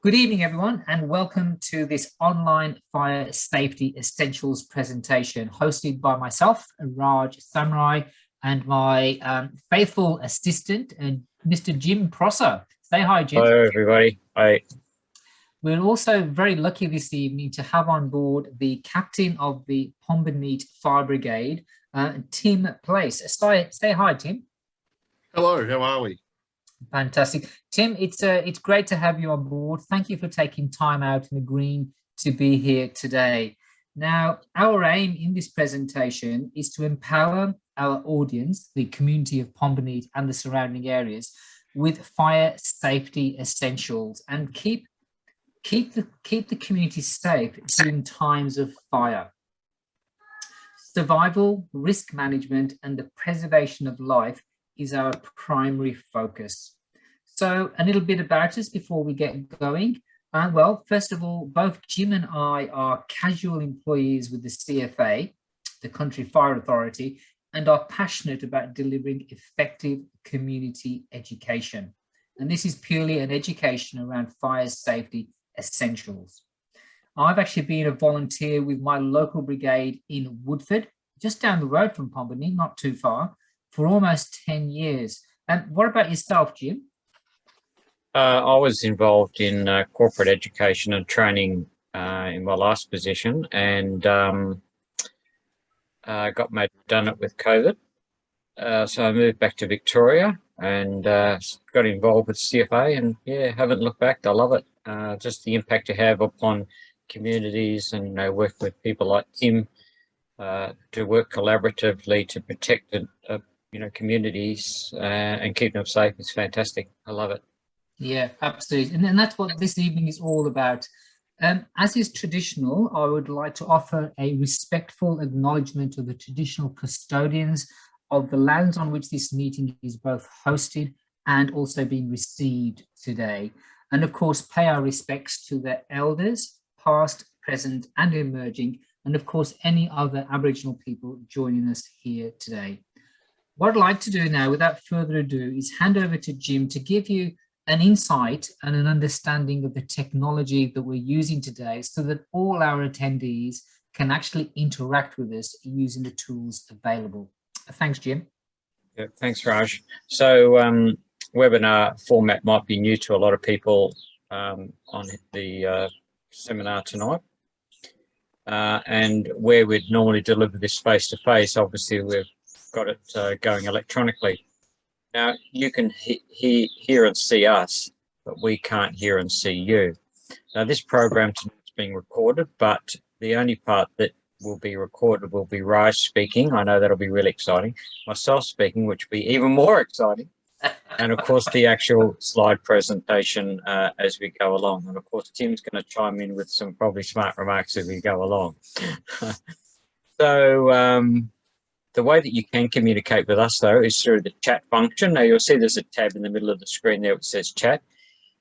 Good evening, everyone, and welcome to this online fire safety essentials presentation hosted by myself, Raj Samurai, and my faithful assistant, Mr. Jim Prosser. Say hi, Jim. Hello, everybody. Hi. We're also very lucky this evening to have on board the captain of the Pomborneit Fire Brigade, Tim Place. Say hi, Tim. Hello, how are we? Fantastic. Tim, it's great to have you on board. Thank you for taking time out and agreeing to be here today. Now, our aim in this presentation is to empower our audience, the community of Pomborneit and the surrounding areas, with fire safety essentials and keep the community safe during times of fire. Survival, risk management, and the preservation of life is our primary focus. So a little bit about us before we get going. Well, first of all, both Jim and I are casual employees with the CFA, the Country Fire Authority, and are passionate about delivering effective community education. And this is purely an education around fire safety essentials. I've actually been a volunteer with my local brigade in Woodford, just down the road from Pomborneit, not too far, for almost 10 years. And what about yourself, Jim? I was involved in corporate education and training in my last position, and got made redundant with COVID. So I moved back to Victoria and got involved with CFA, and yeah, haven't looked back. I love it. Just the impact you have upon communities, and work with people like Tim to work collaboratively to protect communities and keep them safe. It's fantastic. I love it. Yeah, absolutely. And that's what this evening is all about. As is traditional, I would like to offer a respectful acknowledgement of the traditional custodians of the lands on which this meeting is both hosted and also being received today. And of course, pay our respects to the elders, past, present, and emerging, and of course, any other Aboriginal people joining us here today. What I'd like to do now, without further ado, is hand over to Jim to give you an insight and an understanding of the technology that we're using today so that all our attendees can actually interact with us using the tools available. Thanks, Jim. Yeah, thanks, Raj. So webinar format might be new to a lot of people on the seminar tonight. And where we'd normally deliver this face-to-face, obviously we've got it going electronically. Now, you can hear and see us, but we can't hear and see you. Now, this program is being recorded, but the only part that will be recorded will be Raj speaking. I know that'll be really exciting. Myself speaking, which will be even more exciting. And, of course, the actual slide presentation as we go along. And, of course, Tim's going to chime in with some probably smart remarks as we go along. So, the way that you can communicate with us, though, is through the chat function. Now, you'll see there's a tab in the middle of the screen there which says chat.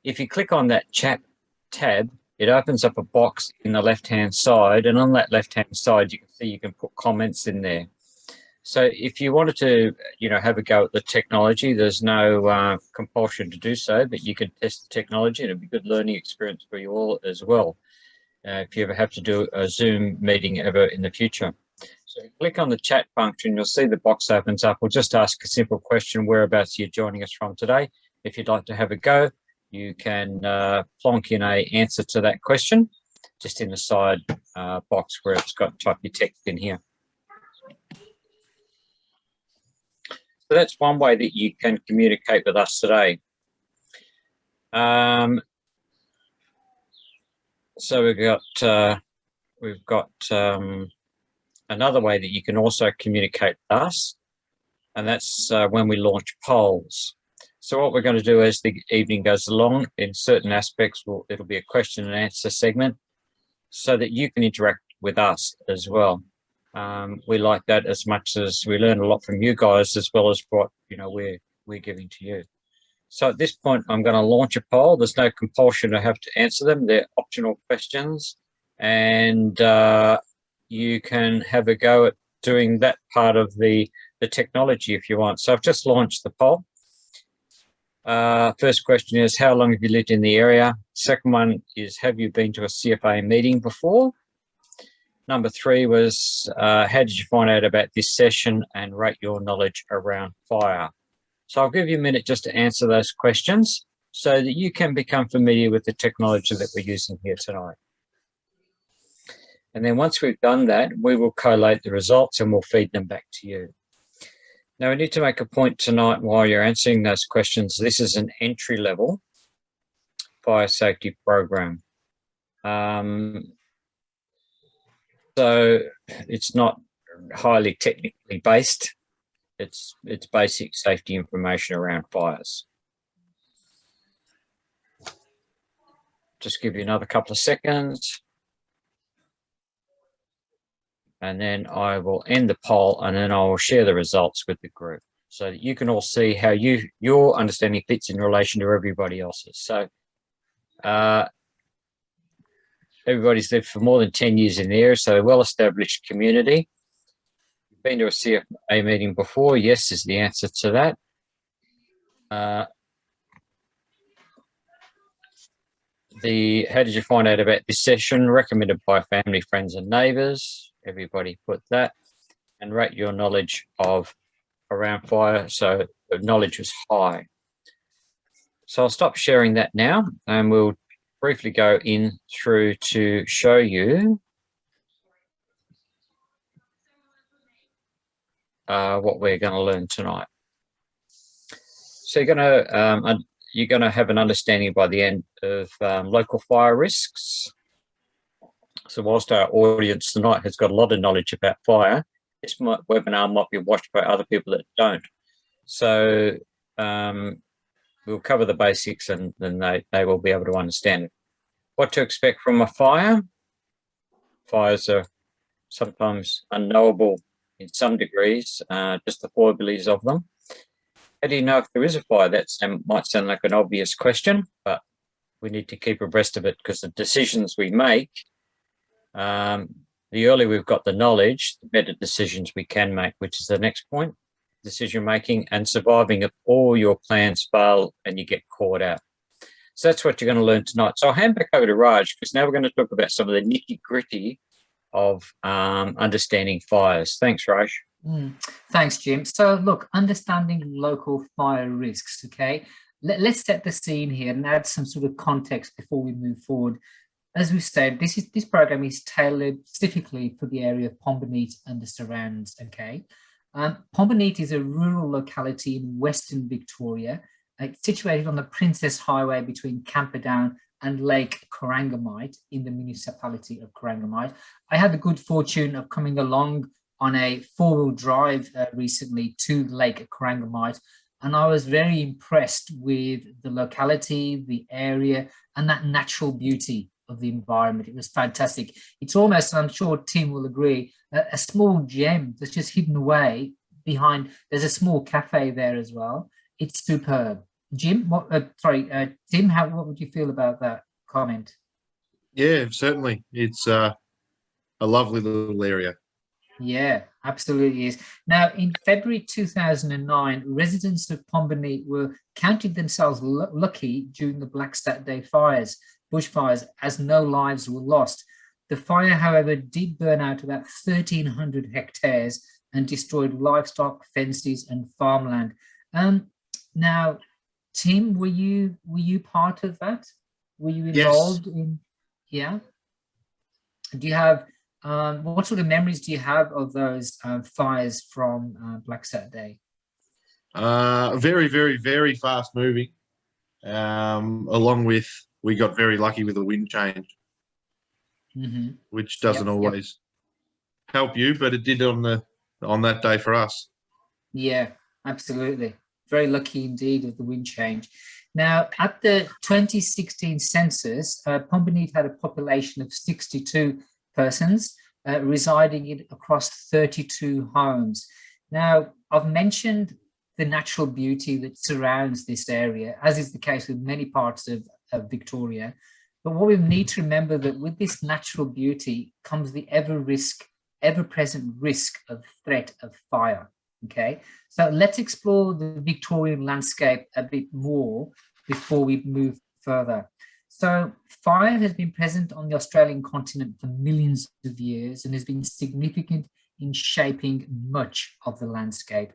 If you click on that chat tab, it opens up a box in the left-hand side, and on that left-hand side, you can see you can put comments in there. So if you wanted to, have a go at the technology, there's no compulsion to do so, but you can test the technology, and it'll be a good learning experience for you all as well, if you ever have to do a Zoom meeting ever in the future. So click on the chat function, you'll see the box opens up. We'll just ask a simple question, whereabouts you're joining us from today. If you'd like to have a go, you can plonk in an answer to that question, just in the side box where it's got type your text in here. So that's one way that you can communicate with us today. So we've got another way that you can also communicate with us, and that's when we launch polls. So what we're going to do as the evening goes along, in certain aspects, it'll be a question and answer segment so that you can interact with us as well. We like that as much as we learn a lot from you guys, as well as what we're giving to you. So at this point, I'm going to launch a poll. There's no compulsion to have to answer them. They're optional questions, and you can have a go at doing that part of the technology if you want. So I've just launched the poll. First question is, how long have you lived in the area? Second one is, have you been to a CFA meeting before? Number 3 was, how did you find out about this session and rate your knowledge around fire? So I'll give you a minute just to answer those questions so that you can become familiar with the technology that we're using here tonight. And then once we've done that, we will collate the results and we'll feed them back to you. Now, I need to make a point tonight while you're answering those questions. This is an entry-level fire safety program. So it's not highly technically based. It's basic safety information around fires. Just give you another couple of seconds. And then I will end the poll, and then I will share the results with the group so that you can all see how your understanding fits in relation to everybody else's. So everybody's lived for more than 10 years in the area, so a well-established community. You've been to a CFA meeting before? Yes is the answer to that. How did you find out about this session? Recommended by family, friends and neighbours. Everybody put that. And rate your knowledge of around fire. So the knowledge was high. So I'll stop sharing that now, and we'll briefly go in through to show you what we're going to learn tonight. So you're going to have an understanding by the end of local fire risks. So whilst our audience tonight has got a lot of knowledge about fire, this webinar might be watched by other people that don't. So we'll cover the basics, and then they will be able to understand it. What to expect from a fire? Fires are sometimes unknowable in some degrees, just the probabilities of them. How do you know if there is a fire? That might sound like an obvious question, but we need to keep abreast of it, because the decisions we make, the earlier we've got the knowledge, the better decisions we can make, which is the next point, decision making and surviving if all your plans fail and you get caught out. So that's what you're going to learn tonight. So I'll hand back over to Raj, because now we're going to talk about some of the nitty gritty of understanding fires. Thanks, Raj. Thanks, Jim. So look, understanding local fire risks, okay? Let's set the scene here and add some sort of context before we move forward. As we've said, this program is tailored specifically for the area of Pomborneit and the surrounds, okay? Pomborneit is a rural locality in Western Victoria. It's situated on the Princess Highway between Camperdown and Lake Corangamite in the municipality of Corangamite. I had the good fortune of coming along on a 4-wheel drive recently to Lake Corangamite, and I was very impressed with the locality, the area, and that natural beauty of the environment. It was fantastic. It's almost, and I'm sure Tim will agree, a small gem that's just hidden away behind. There's a small cafe there as well. It's superb. Jim, Tim, what would you feel about that comment? Yeah, certainly. It's a lovely little area. Yeah, absolutely is. Now, in February 2009, residents of Pomborneit counted themselves lucky during the Black Saturday bushfires, as no lives were lost. The fire, however, did burn out about 1,300 hectares and destroyed livestock, fences, and farmland. Now, Tim, were you part of that? Were you involved in? Yeah. Do you have? What sort of memories do you have of those fires from Black Saturday? Very, very, very fast moving. Along with, we got very lucky with the wind change, which doesn't always help you, but it did on that day for us. Yeah, absolutely. Very lucky indeed with the wind change. Now, at the 2016 census, Pomborneit had a population of 62 persons residing across 32 homes. Now, I've mentioned the natural beauty that surrounds this area, as is the case with many parts of Victoria. But what we need to remember that with this natural beauty comes the ever-present risk of threat of fire. Okay, so let's explore the Victorian landscape a bit more before we move further. So fire has been present on the Australian continent for millions of years and has been significant in shaping much of the landscape.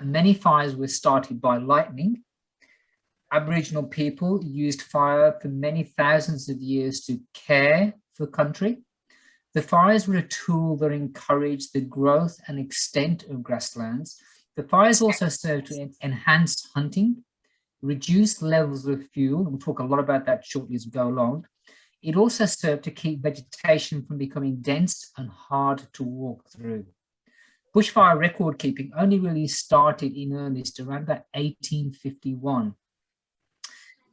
Many fires were started by lightning. Aboriginal people used fire for many thousands of years to care for country. The fires were a tool that encouraged the growth and extent of grasslands. The fires also served to enhance hunting, reduce levels of fuel, and we'll talk a lot about that shortly as we go along. It also served to keep vegetation from becoming dense and hard to walk through. Bushfire record keeping only really started in earnest around about 1851.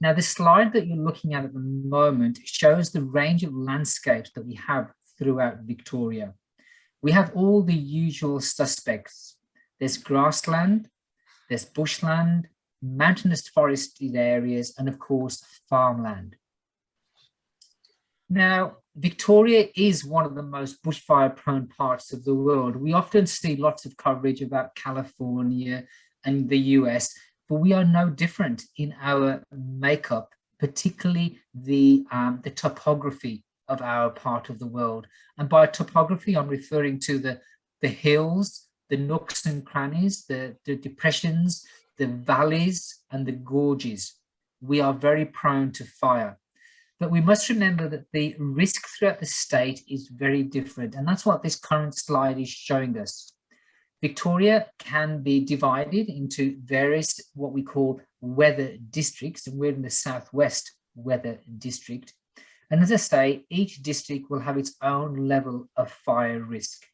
Now, the slide that you're looking at the moment shows the range of landscapes that we have throughout Victoria. We have all the usual suspects. There's grassland, there's bushland, mountainous forested areas, and of course, farmland. Now, Victoria is one of the most bushfire-prone parts of the world. We often see lots of coverage about California and the US, but we are no different in our makeup, particularly the topography of our part of the world. And by topography, I'm referring to the hills, the nooks and crannies, the depressions, the valleys, and the gorges. We are very prone to fire. But we must remember that the risk throughout the state is very different. And that's what this current slide is showing us. Victoria can be divided into various what we call weather districts, and we're in the southwest weather district. And as I say, each district will have its own level of fire risk.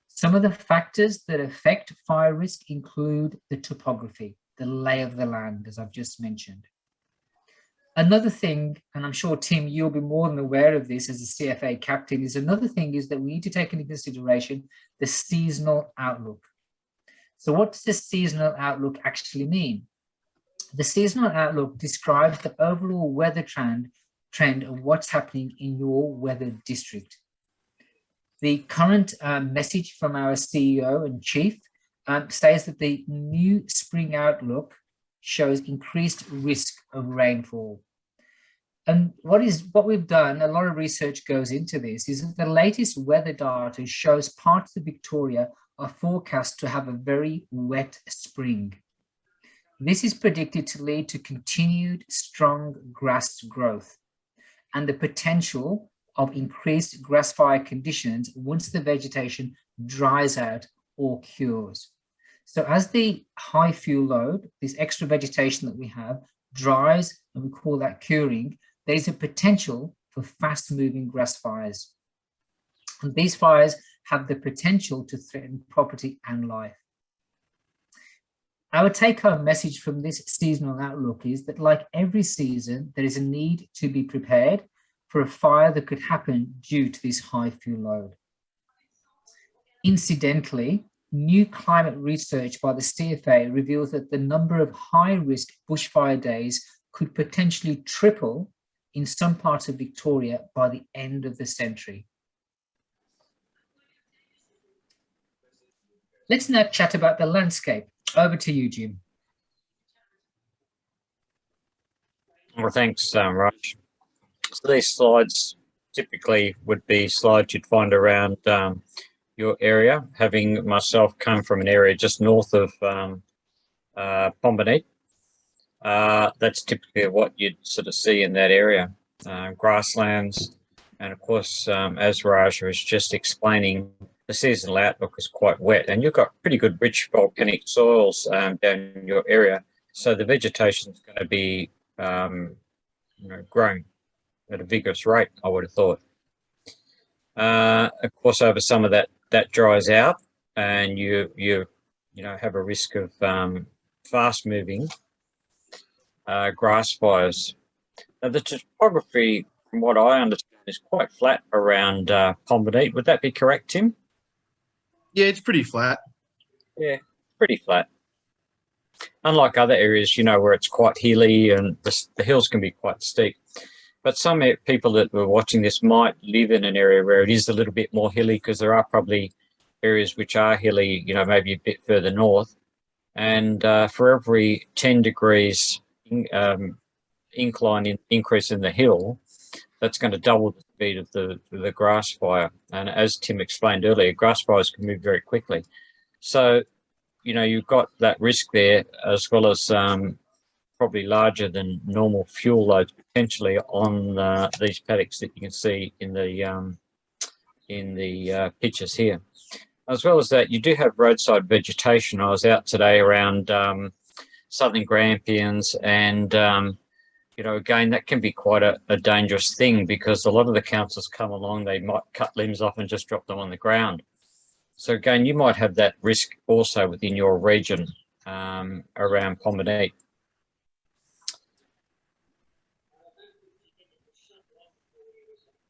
Some of the factors that affect fire risk include the topography, the lay of the land, as I've just mentioned. Another thing, and I'm sure, Tim, you'll be more than aware of this as a CFA captain, is another thing is that we need to take into consideration the seasonal outlook. So what does the seasonal outlook actually mean? The seasonal outlook describes the overall weather trend of what's happening in your weather district. The current message from our CEO and chief says that the new spring outlook shows increased risk of rainfall. And what we've done, a lot of research goes into this, is that the latest weather data shows parts of Victoria are forecast to have a very wet spring. This is predicted to lead to continued strong grass growth and the potential of increased grass fire conditions once the vegetation dries out or cures. So as the high fuel load, this extra vegetation that we have, dries, and we call that curing, there's a potential for fast-moving grass fires. And these fires have the potential to threaten property and life. Our take-home message from this seasonal outlook is that, like every season, there is a need to be prepared for a fire that could happen due to this high fuel load. Incidentally, new climate research by the CFA reveals that the number of high-risk bushfire days could potentially triple in some parts of Victoria by the end of the century. Let's now chat about the landscape. Over to you, Jim. Well, thanks, Raj. So these slides typically would be slides you'd find around your area, having myself come from an area just north of Pomborneit. That's typically what you'd sort of see in that area, grasslands. And of course, as Raj was just explaining, the seasonal outlook is quite wet, and you've got pretty good rich volcanic soils down in your area. So the vegetation is going to be growing at a vigorous rate, I would have thought. Of course, over some of that dries out, and you have a risk of fast-moving grass fires. Now, the topography, from what I understand, is quite flat around Pomborneit. Would that be correct, Tim? Yeah, it's pretty flat. Yeah, pretty flat. Unlike other areas, where it's quite hilly and the hills can be quite steep. But some people that were watching this might live in an area where it is a little bit more hilly, because there are probably areas which are hilly, you know, maybe a bit further north. And for every 10 degrees incline increase in the hill, that's going to double the speed of the grass fire. And as Tim explained earlier, grass fires can move very quickly. So, you know, you've got that risk there, as well as probably larger than normal fuel loads potentially on these paddocks that you can see in the pictures here. As well as that, you do have roadside vegetation. I was out today around southern Grampians, and you know, again, that can be quite a dangerous thing, because a lot of the councils come along, they might cut limbs off and just drop them on the ground. So again, you might have that risk also within your region around Pomborneit.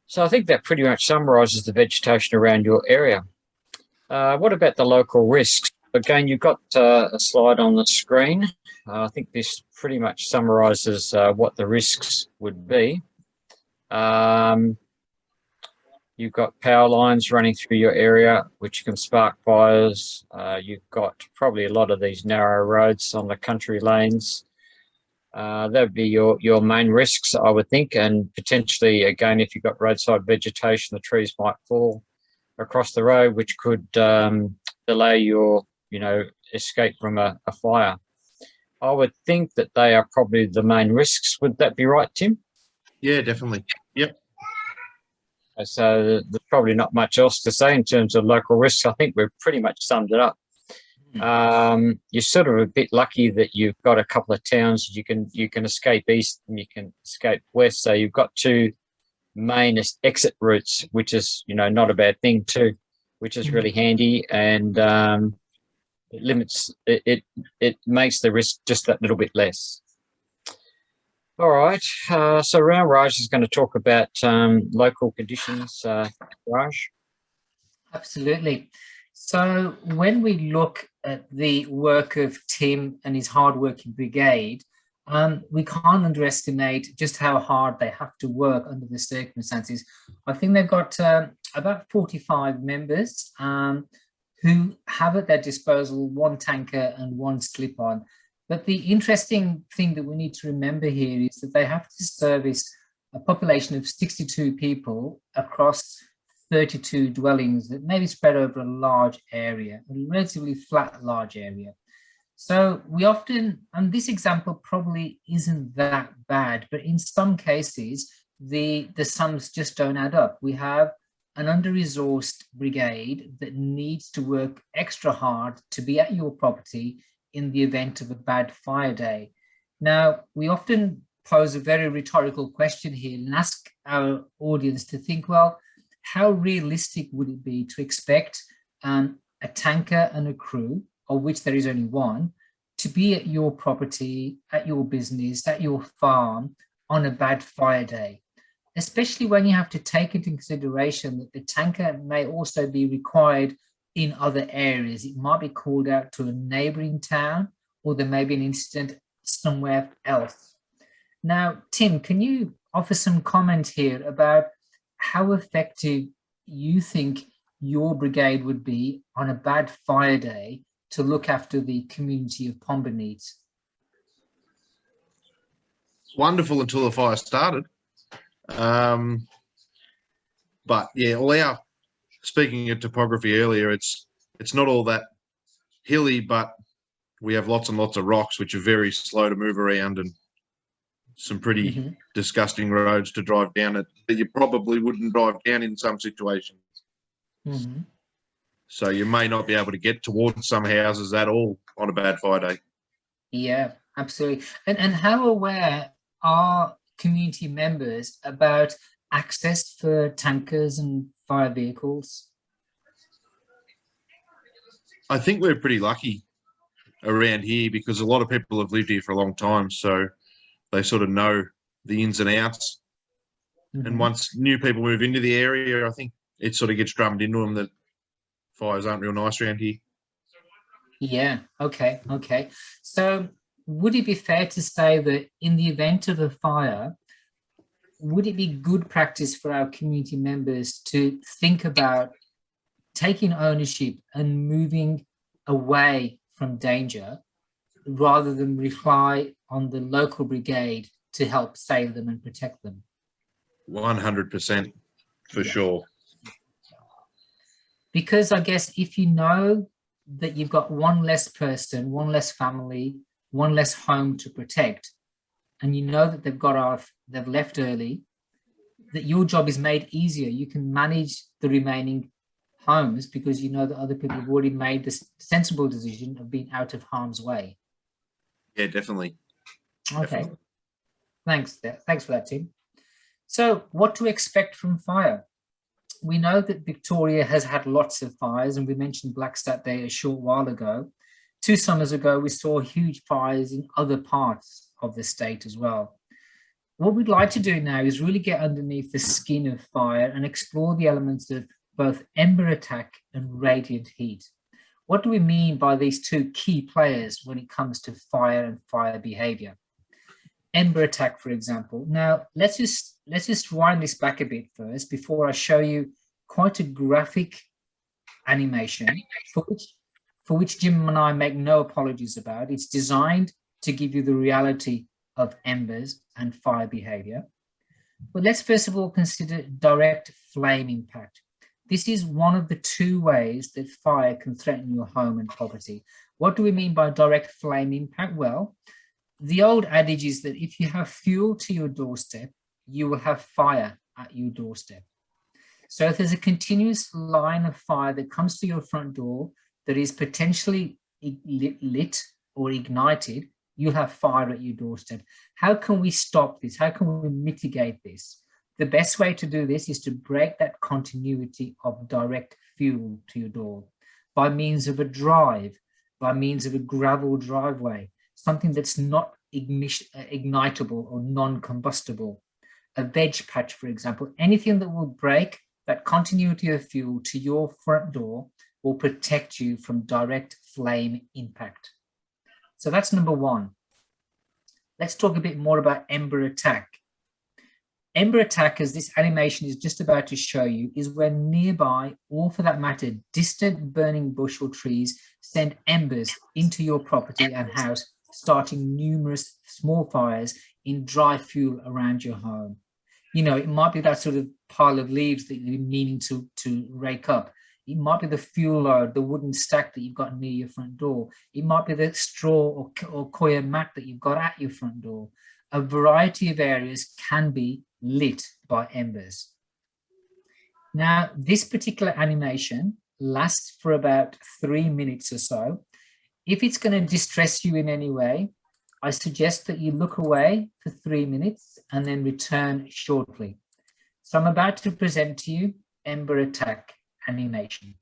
So I think that pretty much summarises the vegetation around your area. What about the local risks? Again, you've got a slide on the screen. I think this pretty much summarises what the risks would be. You've got power lines running through your area, which can spark fires. You've got probably a lot of these narrow roads on the country lanes. That would be your main risks, I would think. And potentially, again, if you've got roadside vegetation, the trees might fall across the road, which could delay your, you know, escape from a fire. I would think that they are probably the main risks. Would that be right, Tim? Yeah, definitely. Yep. So there's probably not much else to say in terms of local risks. I think we've pretty much summed it up. You're sort of a bit lucky that you've got a couple of towns you can escape east and you can escape west. So you've got two main exit routes, which is, you know, not a bad thing too, which is really handy, and it limits it makes the risk just that little bit less. All right, so now Raj is going to talk about local conditions. Raj? Absolutely. So when we look at the work of Tim and his hard-working brigade, we can't underestimate just how hard they have to work under the circumstances. I think they've got about 45 members who have at their disposal one tanker and one slip-on. But the interesting thing that we need to remember here is that they have to service a population of 62 people across 32 dwellings that may be spread over a large area, a relatively flat, large area. So we often, and this example probably isn't that bad, but in some cases, the sums just don't add up. We have an under-resourced brigade that needs to work extra hard to be at your property in the event of a bad fire day. Now, we often pose a very rhetorical question here and ask our audience to think, well, how realistic would it be to expect a tanker and a crew, of which there is only one, to be at your property, at your business, at your farm on a bad fire day? Especially when you have to take into consideration that the tanker may also be required in other areas. It might be called out to a neighboring town, or there may be an incident somewhere else. Now, Tim, can you offer some comment here about how effective you think your brigade would be on a bad fire day to look after the community of Pomborneit? Wonderful until the fire started. But yeah, speaking of topography earlier, it's not all that hilly, but we have lots and lots of rocks which are very slow to move around, and some pretty disgusting roads to drive down it that you probably wouldn't drive down in some situations. So you may not be able to get towards some houses at all on a bad fire day. Yeah, absolutely. And how aware are community members about access for tankers and fire vehicles? I think we're pretty lucky around here because a lot of people have lived here for a long time, so they sort of know the ins and outs. And once new people move into the area, I think it sort of gets drummed into them that fires aren't real nice around here. Yeah, okay. So would it be fair to say that in the event of a fire, would it be good practice for our community members to think about taking ownership and moving away from danger rather than rely on the local brigade to help save them and protect them. 100% for sure. Because I guess if you know that you've got one less person, one less family, one less home to protect, and you know that they've left early, that your job is made easier. You can manage the remaining homes because you know that other people have already made this sensible decision of being out of harm's way. Yeah, definitely. Okay. Thanks for that, Tim. So what to expect from fire? We know that Victoria has had lots of fires, and we mentioned Blackstad Day a short while ago. 2 summers ago, we saw huge fires in other parts of the state as well. What we'd like to do now is really get underneath the skin of fire and explore the elements of both ember attack and radiant heat. What do we mean by these 2 key players when it comes to fire and fire behavior? Ember attack, for example. Now, let's just wind this back a bit first before I show you quite a graphic animation for which Jim and I make no apologies about. It's designed to give you the reality of embers and fire behavior. But let's first of all consider direct flame impact. This is one of the 2 ways that fire can threaten your home and property. What do we mean by direct flame impact? Well, the old adage is that if you have fuel to your doorstep, you will have fire at your doorstep. So if there's a continuous line of fire that comes to your front door that is potentially lit or ignited, you'll have fire at your doorstep. How can we stop this? How can we mitigate this? The best way to do this is to break that continuity of direct fuel to your door by means of a drive, by means of a gravel driveway, something that's not ignitable or non-combustible. A veg patch, for example, anything that will break that continuity of fuel to your front door will protect you from direct flame impact. So that's number 1. Let's talk a bit more about ember attack. Ember attack, as this animation is just about to show you, is when nearby, or for that matter, distant burning bush or trees send embers into your property and house, starting numerous small fires in dry fuel around your home. You know, it might be that sort of pile of leaves that you're meaning to rake up. It might be the fuel load, the wooden stack that you've got near your front door. It might be the straw or coir mat that you've got at your front door. A variety of areas can be lit by embers. Now, this particular animation lasts for about 3 minutes or so. If it's going to distress you in any way, I suggest that you look away for 3 minutes and then return shortly. So I'm about to present to you ember attack animation.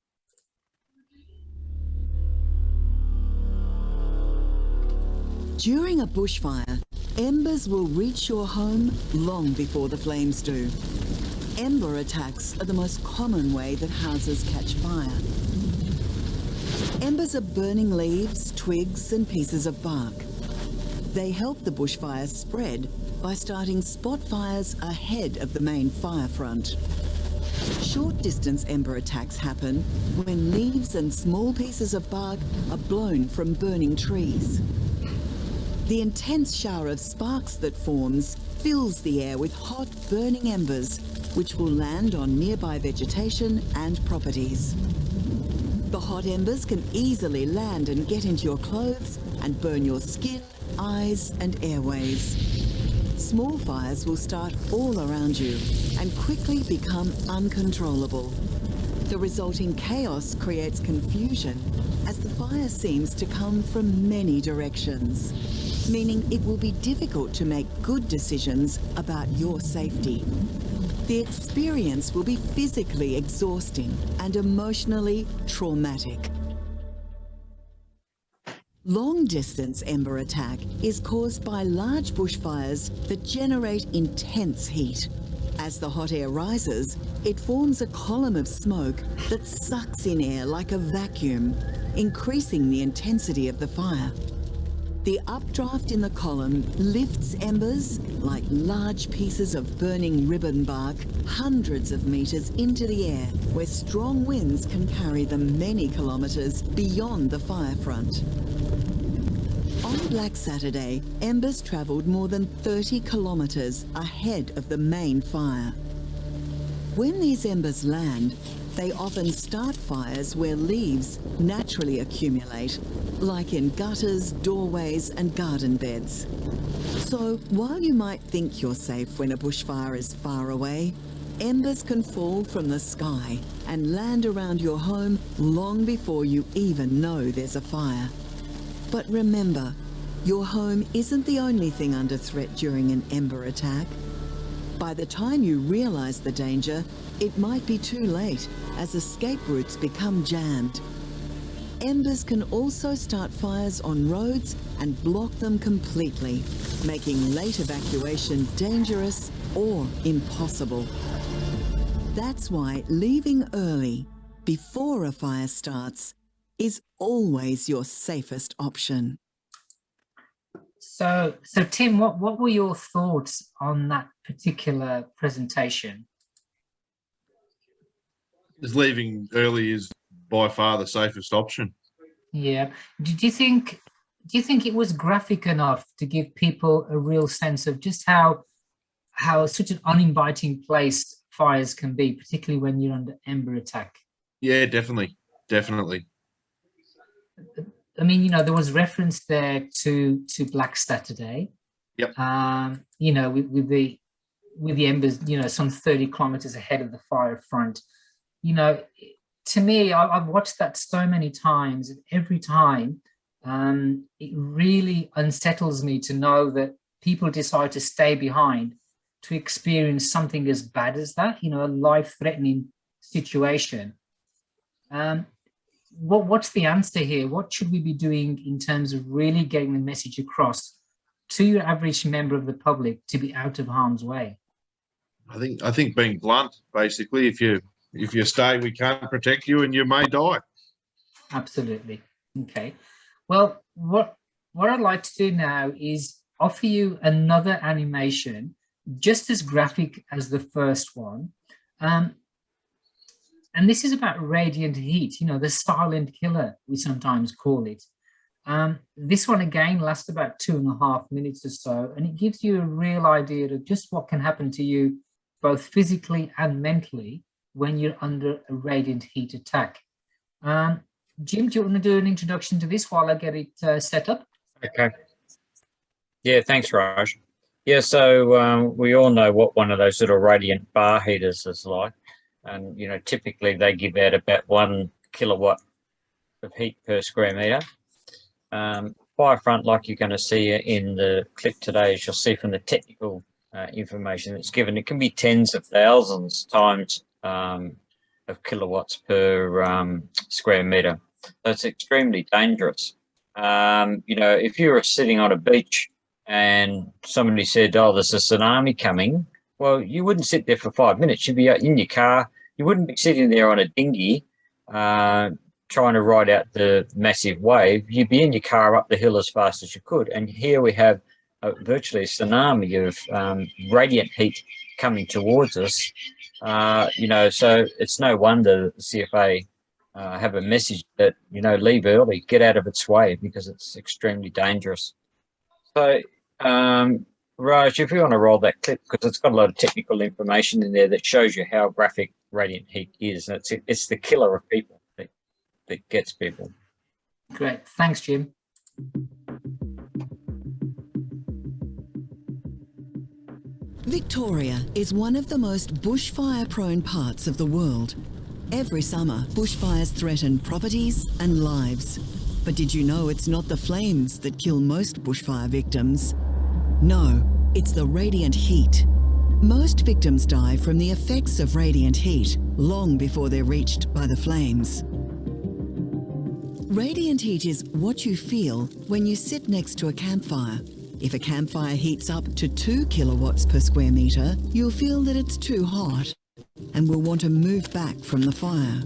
During a bushfire, embers will reach your home long before the flames do. Ember attacks are the most common way that houses catch fire. Embers are burning leaves, twigs, and pieces of bark. They help the bushfire spread by starting spot fires ahead of the main fire front. Short-distance ember attacks happen when leaves and small pieces of bark are blown from burning trees. The intense shower of sparks that forms fills the air with hot, burning embers, which will land on nearby vegetation and properties. The hot embers can easily land and get into your clothes and burn your skin, eyes, and airways. Small fires will start all around you and quickly become uncontrollable. The resulting chaos creates confusion as the fire seems to come from many directions, meaning it will be difficult to make good decisions about your safety. The experience will be physically exhausting and emotionally traumatic. Long-distance ember attack is caused by large bushfires that generate intense heat. As the hot air rises, it forms a column of smoke that sucks in air like a vacuum, increasing the intensity of the fire. The updraft in the column lifts embers like large pieces of burning ribbon bark hundreds of metres into the air, where strong winds can carry them many kilometres beyond the fire front. On Black Saturday, embers travelled more than 30 kilometres ahead of the main fire. When these embers land, they often start fires where leaves naturally accumulate, like in gutters, doorways and garden beds. So while you might think you're safe when a bushfire is far away, embers can fall from the sky and land around your home long before you even know there's a fire. But remember, your home isn't the only thing under threat during an ember attack. By the time you realise the danger, it might be too late as escape routes become jammed. Embers can also start fires on roads and block them completely, making late evacuation dangerous or impossible. That's why leaving early, before a fire starts, is always your safest option. So Tim, what were your thoughts on that particular presentation? Just leaving early is by far the safest option. Yeah. Do you think it was graphic enough to give people a real sense of just how such an uninviting place fires can be, particularly when you're under ember attack? Yeah, definitely. I mean, there was reference there to Black Saturday. Yep. With the embers, some 30 kilometers ahead of the fire front. To me, I've watched that so many times, and every time it really unsettles me to know that people decide to stay behind to experience something as bad as that, a life-threatening situation. What's the answer here? What should we be doing in terms of really getting the message across to your average member of the public to be out of harm's way? I think being blunt, basically, if you stay, we can't protect you and you may die. Absolutely. Okay. Well, what I'd like to do now is offer you another animation, just as graphic as the first one. And this is about radiant heat, the silent killer, we sometimes call it. This one, again, lasts about 2.5 minutes or so, and it gives you a real idea of just what can happen to you, both physically and mentally, when you're under a radiant heat attack. Jim, do you want to do an introduction to this while I get it set up? Okay. Yeah, thanks, Raj. Yeah, so we all know what one of those little radiant bar heaters is like. And, typically they give out about 1 kilowatt of heat per square metre. Fire front, like you're going to see in the clip today, as you'll see from the technical information that's given, it can be tens of thousands times of kilowatts per square metre. So it's extremely dangerous. If you were sitting on a beach and somebody said, oh, there's a tsunami coming, well, you wouldn't sit there for 5 minutes. You'd be in your car. You wouldn't be sitting there on a dinghy trying to ride out the massive wave. You'd be in your car up the hill as fast as you could. And here we have virtually a tsunami of radiant heat coming towards us. So it's no wonder the CFA have a message that, leave early, get out of its way, because it's extremely dangerous. So, Raj, if you want to roll that clip, because it's got a lot of technical information in there that shows you how graphic radiant heat is. And it's the killer of people that gets people. Great. Thanks, Jim. Victoria is one of the most bushfire-prone parts of the world. Every summer, bushfires threaten properties and lives. But did you know it's not the flames that kill most bushfire victims? No, it's the radiant heat. Most victims die from the effects of radiant heat long before they're reached by the flames. Radiant heat is what you feel when you sit next to a campfire. If a campfire heats up to 2 kilowatts per square metre, you'll feel that it's too hot and will want to move back from the fire.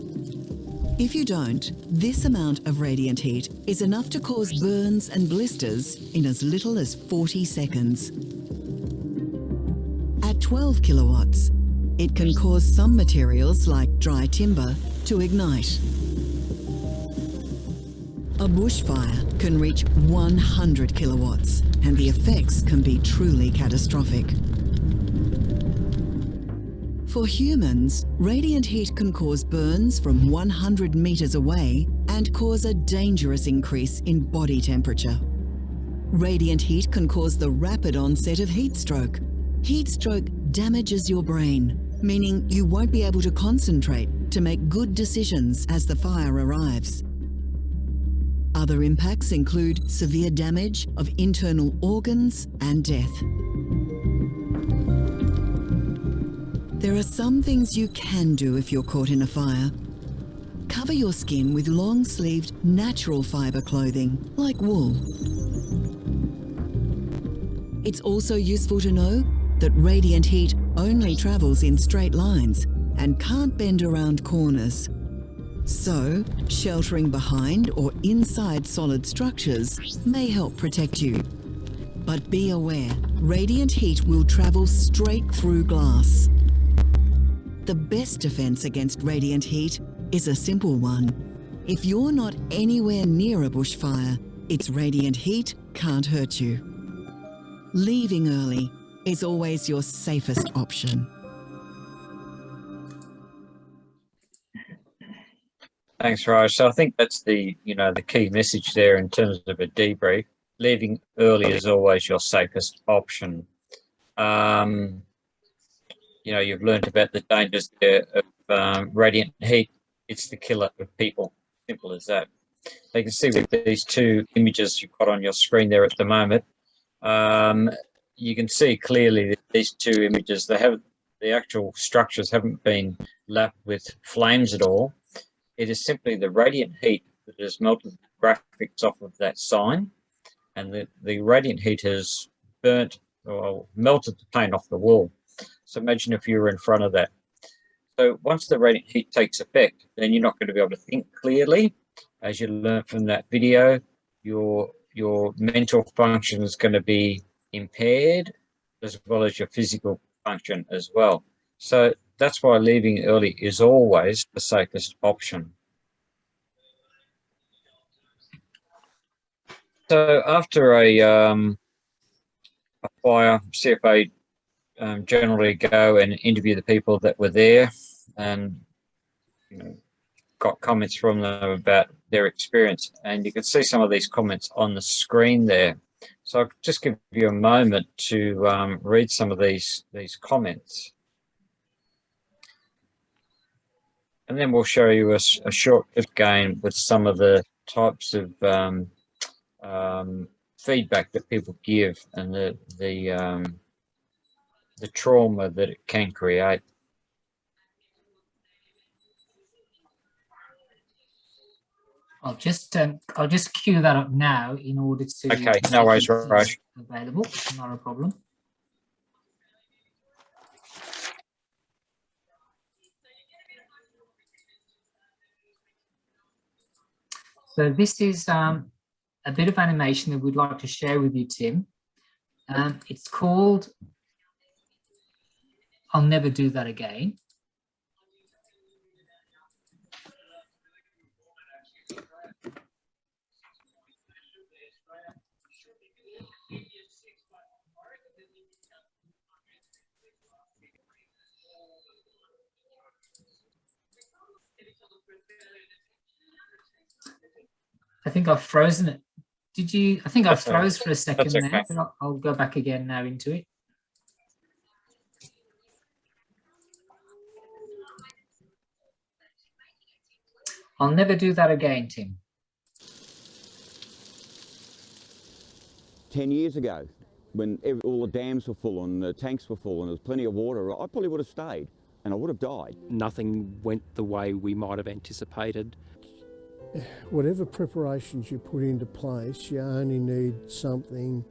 If you don't, this amount of radiant heat is enough to cause burns and blisters in as little as 40 seconds. At 12 kilowatts, it can cause some materials like dry timber to ignite. A bushfire can reach 100 kilowatts, and the effects can be truly catastrophic. For humans, radiant heat can cause burns from 100 meters away and cause a dangerous increase in body temperature. Radiant heat can cause the rapid onset of heat stroke. Heat stroke damages your brain, meaning you won't be able to concentrate to make good decisions as the fire arrives. Other impacts include severe damage of internal organs and death. There are some things you can do if you're caught in a fire. Cover your skin with long-sleeved natural fibre clothing, like wool. It's also useful to know that radiant heat only travels in straight lines and can't bend around corners. So, sheltering behind or inside solid structures may help protect you. But be aware, radiant heat will travel straight through glass. The best defense against radiant heat is a simple one. If you're not anywhere near a bushfire, its radiant heat can't hurt you. Leaving early is always your safest option. Thanks, Raj. So I think that's the key message there in terms of a debrief. Leaving early is always your safest option. You've learned about the dangers there of radiant heat. It's the killer of people. Simple as that. So you can see with these two images you've got on your screen there at the moment, you can see clearly that these two images, the actual structures haven't been lapped with flames at all. It is simply the radiant heat that has melted the graphics off of that sign, and the radiant heat has burnt or melted the paint off the wall. So imagine if you were in front of that. So once the radiant heat takes effect, then you're not going to be able to think clearly. As you learned from that video, your mental function is going to be impaired, as well as your physical function as well. So that's why leaving early is always the safest option. So after a fire, CFA generally go and interview the people that were there, and got comments from them about their experience, and you can see some of these comments on the screen there. So I'll just give you a moment to read some of these comments, and then we'll show you a short clip again with some of the types of feedback that people give and the trauma that it can create. I'll just queue that up now in order to. Okay, no worries, Raj. Available, not a problem. So this is a bit of animation that we'd like to share with you, Tim. It's called "I'll Never Do That Again." I think I've frozen it. Did you? I think I froze for a second there, but I'll go back again now into it. I'll never do that again, Tim. 10 years ago, when all the dams were full and the tanks were full and there was plenty of water, I probably would have stayed and I would have died. Nothing went the way we might have anticipated. Whatever preparations you put into place, you only need something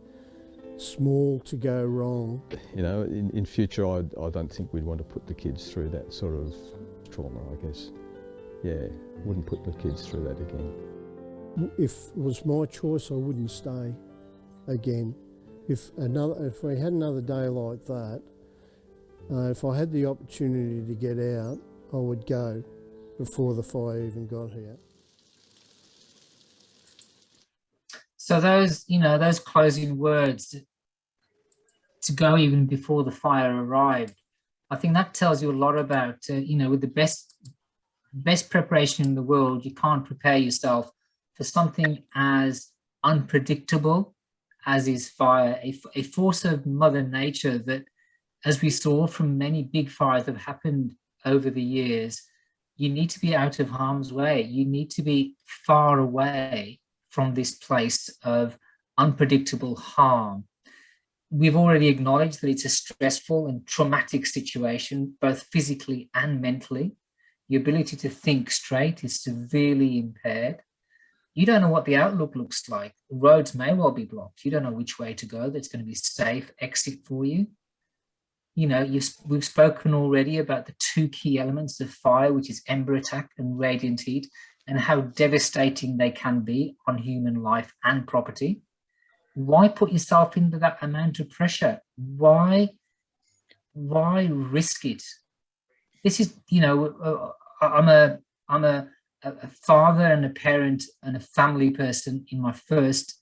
small to go wrong. In future, I don't think we'd want to put the kids through that sort of trauma, I guess. Yeah, wouldn't put the kids through that again. If it was my choice, I wouldn't stay again. If we had another day like that, if I had the opportunity to get out, I would go before the fire even got here. So those, those closing words, to go even before the fire arrived, I think that tells you a lot about, with the best preparation in the world, you can't prepare yourself for something as unpredictable as is fire, a force of Mother Nature that, as we saw from many big fires that have happened over the years, you need to be out of harm's way. You need to be far away from this place of unpredictable harm. We've already acknowledged that it's a stressful and traumatic situation, both physically and mentally. Your ability to think straight is severely impaired. You don't know what the outlook looks like. Roads may well be blocked. You don't know which way to go that's going to be safe exit for you. We've spoken already about the two key elements of fire, which is ember attack and radiant heat, and how devastating they can be on human life and property. Why put yourself into that amount of pressure? Why risk it? This is, I'm a father and a parent and a family person. In my first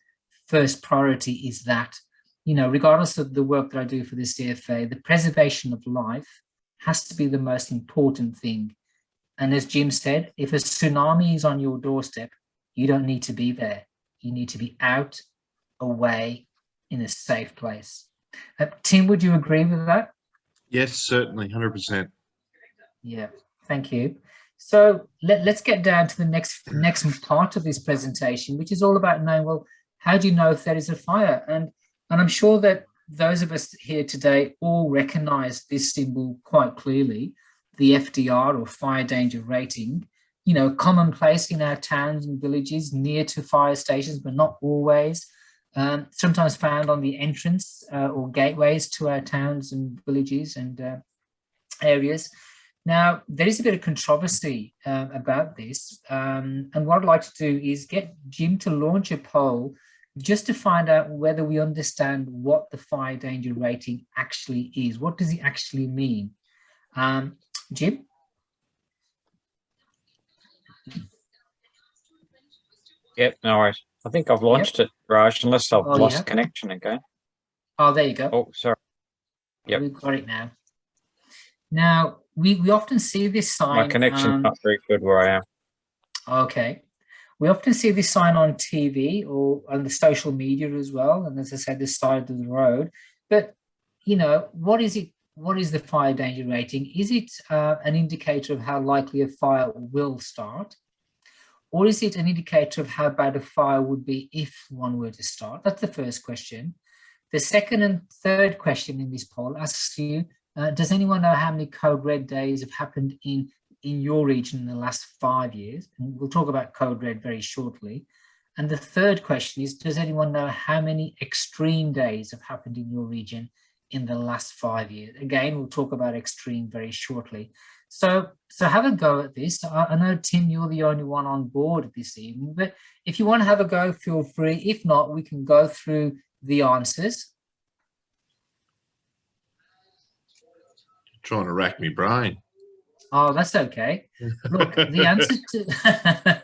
priority is that, regardless of the work that I do for the CFA, the preservation of life has to be the most important thing. And as Jim said, if a tsunami is on your doorstep, you don't need to be there. You need to be out, away, in a safe place. Tim, would you agree with that? Yes, certainly, 100%. Yeah, thank you. So let's get down to the next part of this presentation, which is all about knowing, well, how do you know if there is a fire? And I'm sure that those of us here today all recognize this symbol quite clearly, the FDR, or fire danger rating, commonplace in our towns and villages near to fire stations, but not always. Sometimes found on the entrance or gateways to our towns and villages and areas. Now, there is a bit of controversy about this, and what I'd like to do is get Jim to launch a poll just to find out whether we understand what the fire danger rating actually is. What does it actually mean? Jim? Yep, no worries. I think I've launched it, Raj, unless I've lost yeah. connection again. Oh, there you go. Oh, sorry. Yep. We've got it now. Now, we often see this sign. My connection's not very good where I am. Okay. We often see this sign on TV or on the social media as well. And as I said, the side of the road. But, what is it? What is the fire danger rating? Is it an indicator of how likely a fire will start? Or is it an indicator of how bad a fire would be if one were to start? That's the first question. The second and third question in this poll asks you, does anyone know how many code red days have happened in your region in the last 5 years? And we'll talk about code red very shortly. And the third question is, does anyone know how many extreme days have happened in your region in the last 5 years? Again, we'll talk about extreme very shortly. So have a go at this. I know, Tim, you're the only one on board this evening, but if you want to have a go, feel free. If not, we can go through the answers. Trying to rack me brain. Oh, that's okay. Look, the answer to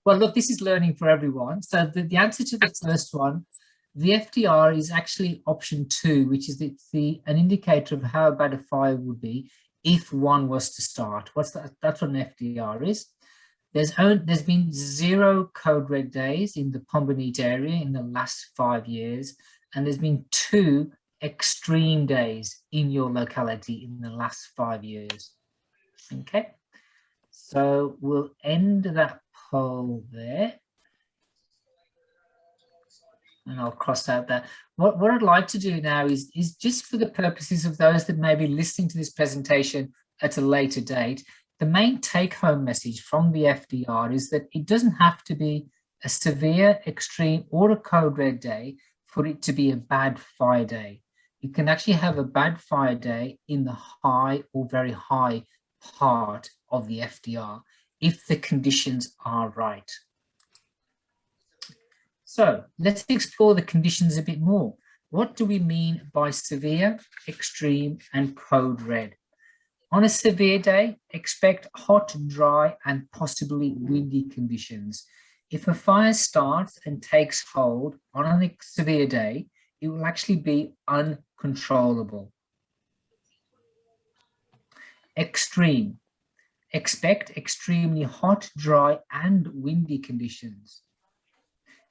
well, look, this is learning for everyone. So the answer to the first one, the FDR is actually option 2, which is an indicator of how bad a fire would be if one was to start. What's that? That's what an FDR is. There's been 0 code red days in the Pomborneit area in the last 5 years, and there's been 2 extreme days in your locality in the last 5 years. Okay, so we'll end that poll there. And I'll cross out that. What I'd like to do now is just for the purposes of those that may be listening to this presentation at a later date, the main take-home message from the FDR is that it doesn't have to be a severe, extreme, or a code red day for it to be a bad fire day. You can actually have a bad fire day in the high or very high part of the FDR. if the conditions are right. So let's explore the conditions a bit more. What do we mean by severe, extreme, and code red? On a severe day, expect hot, dry, and possibly windy conditions. If a fire starts and takes hold on a severe day, it will actually be uncontrollable. Extreme. Expect extremely hot, dry, and windy conditions.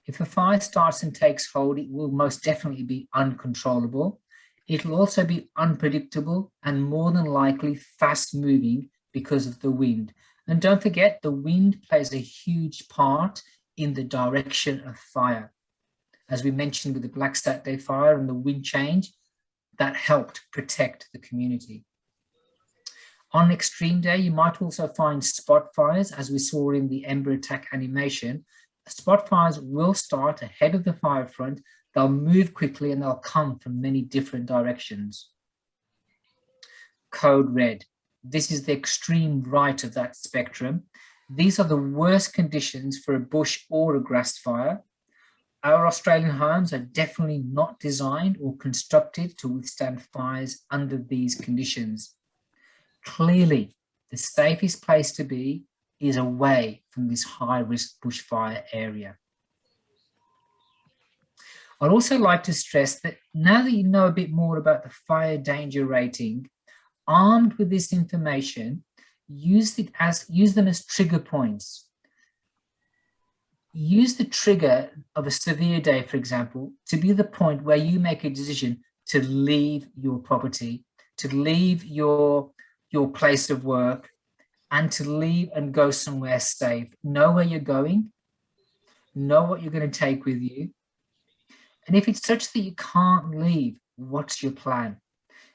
If a fire starts and takes hold, it will most definitely be uncontrollable. It'll also be unpredictable and more than likely fast moving because of the wind. And don't forget, the wind plays a huge part in the direction of fire. As we mentioned with the Black Saturday fire and the wind change, that helped protect the community. On an extreme day, you might also find spot fires, as we saw in the Ember attack animation. Spot fires will start ahead of the fire front. They'll move quickly and they'll come from many different directions. Code red. This is the extreme right of that spectrum. These are the worst conditions for a bush or a grass fire. Our Australian homes are definitely not designed or constructed to withstand fires under these conditions. Clearly, the safest place to be is away from this high-risk bushfire area. I'd also like to stress that now that you know a bit more about the fire danger rating, armed with this information, use them as trigger points. Use the trigger of a severe day, for example, to be the point where you make a decision to leave your property, to leave your place of work, and to leave and go somewhere safe. Know where you're going, know what you're going to take with you. And if it's such that you can't leave, what's your plan?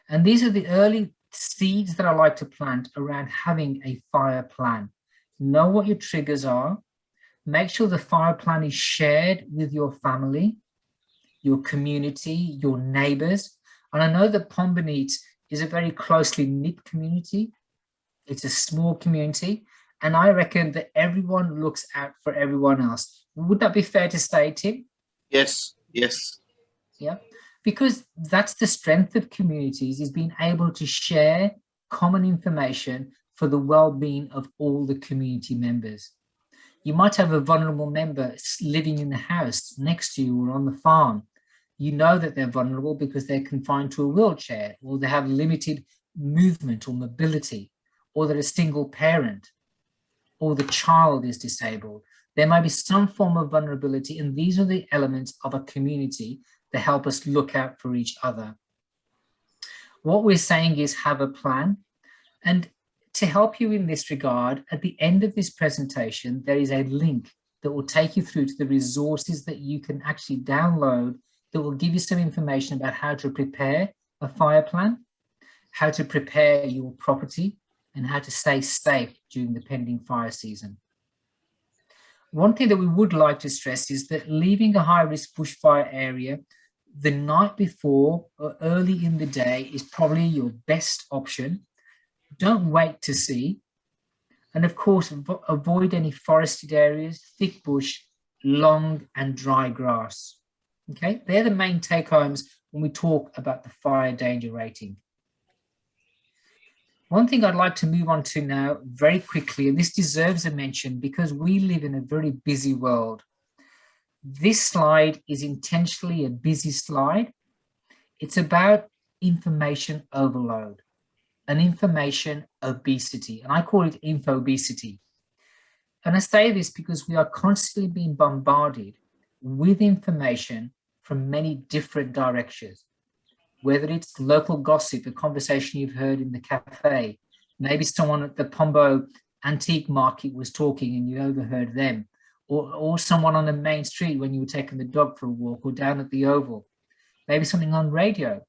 And these are the early seeds that I like to plant around having a fire plan. Know what your triggers are. Make sure the fire plan is shared with your family, your community, your neighbors. And I know that Pomborneit is a very closely knit community. It's a small community. And I reckon that everyone looks out for everyone else. Would that be fair to say, Tim? Yes, yes. Yeah, because that's the strength of communities, is being able to share common information for the well-being of all the community members. You might have a vulnerable member living in the house next to you or on the farm. You know that they're vulnerable because they're confined to a wheelchair, or they have limited movement or mobility, or they're a single parent, or the child is disabled. There might be some form of vulnerability, and these are the elements of a community that help us look out for each other. What we're saying is have a plan. And to help you in this regard, at the end of this presentation, there is a link that will take you through to the resources that you can actually download that will give you some information about how to prepare a fire plan, how to prepare your property, and how to stay safe during the pending fire season. One thing that we would like to stress is that leaving a high-risk bushfire area the night before or early in the day is probably your best option. Don't wait to see. And of course, avoid any forested areas, thick bush, long and dry grass. Okay, they're the main take-homes when we talk about the fire danger rating. One thing I'd like to move on to now very quickly, and this deserves a mention because we live in a very busy world. This slide is intentionally a busy slide. It's about information overload and information obesity, and I call it info-obesity. And I say this because we are constantly being bombarded with information from many different directions. Whether it's local gossip, a conversation you've heard in the cafe, maybe someone at the Pombo antique market was talking and you overheard them, or someone on the main street when you were taking the dog for a walk, or down at the Oval, maybe something on radio,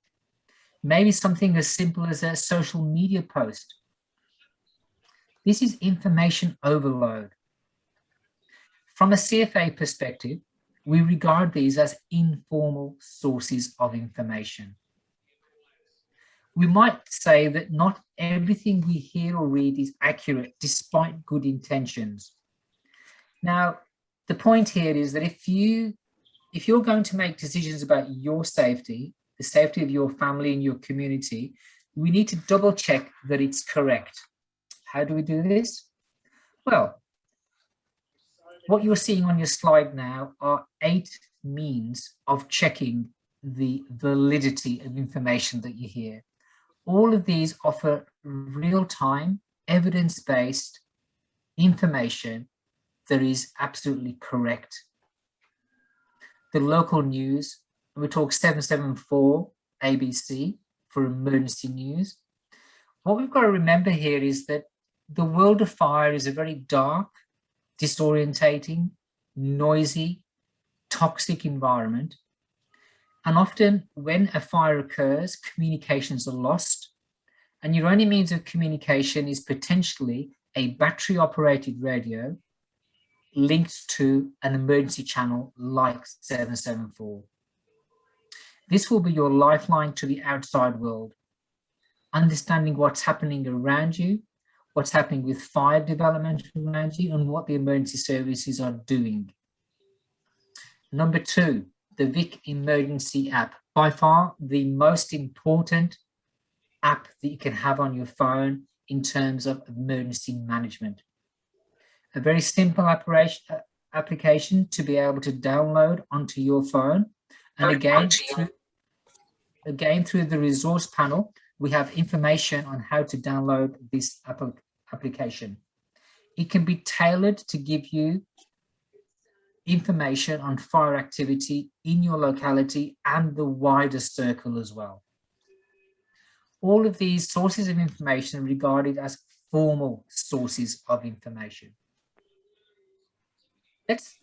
maybe something as simple as a social media post. This is information overload. From a CFA perspective, we regard these as informal sources of information. We might say that not everything we hear or read is accurate despite good intentions. Now, the point here is that if you're going to make decisions about your safety, the safety of your family and your community, we need to double check that it's correct. How do we do this? Well, what you're seeing on your slide now are 8 means of checking the validity of information that you hear. All of these offer real-time, evidence-based information that is absolutely correct. The local news, we talk 774 ABC for emergency news. What we've got to remember here is that the world of fire is a very dark, disorientating, noisy, toxic environment. And often when a fire occurs, communications are lost. And your only means of communication is potentially a battery-operated radio linked to an emergency channel like 774. This will be your lifeline to the outside world, understanding what's happening around you, what's happening with fire development around you, and what the emergency services are doing. Number 2, the Vic Emergency App. By far the most important app that you can have on your phone in terms of emergency management. A very simple application to be able to download onto your phone. And again, through the resource panel, we have information on how to download this application. It can be tailored to give you information on fire activity in your locality and the wider circle as well. All of these sources of information are regarded as formal sources of information.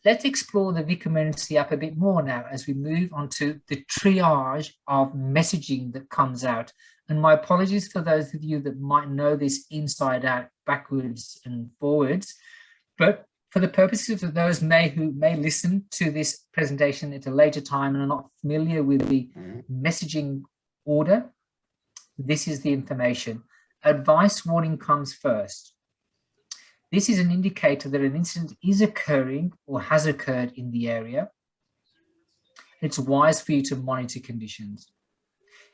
Let's explore the Vic Emergency App a bit more now as we move on to the triage of messaging that comes out. And my apologies for those of you that might know this inside out, backwards and forwards, but for the purposes of those who may listen to this presentation at a later time and are not familiar with the messaging order, this is the information. Advice warning comes first. This is an indicator that an incident is occurring or has occurred in the area. It's wise for you to monitor conditions.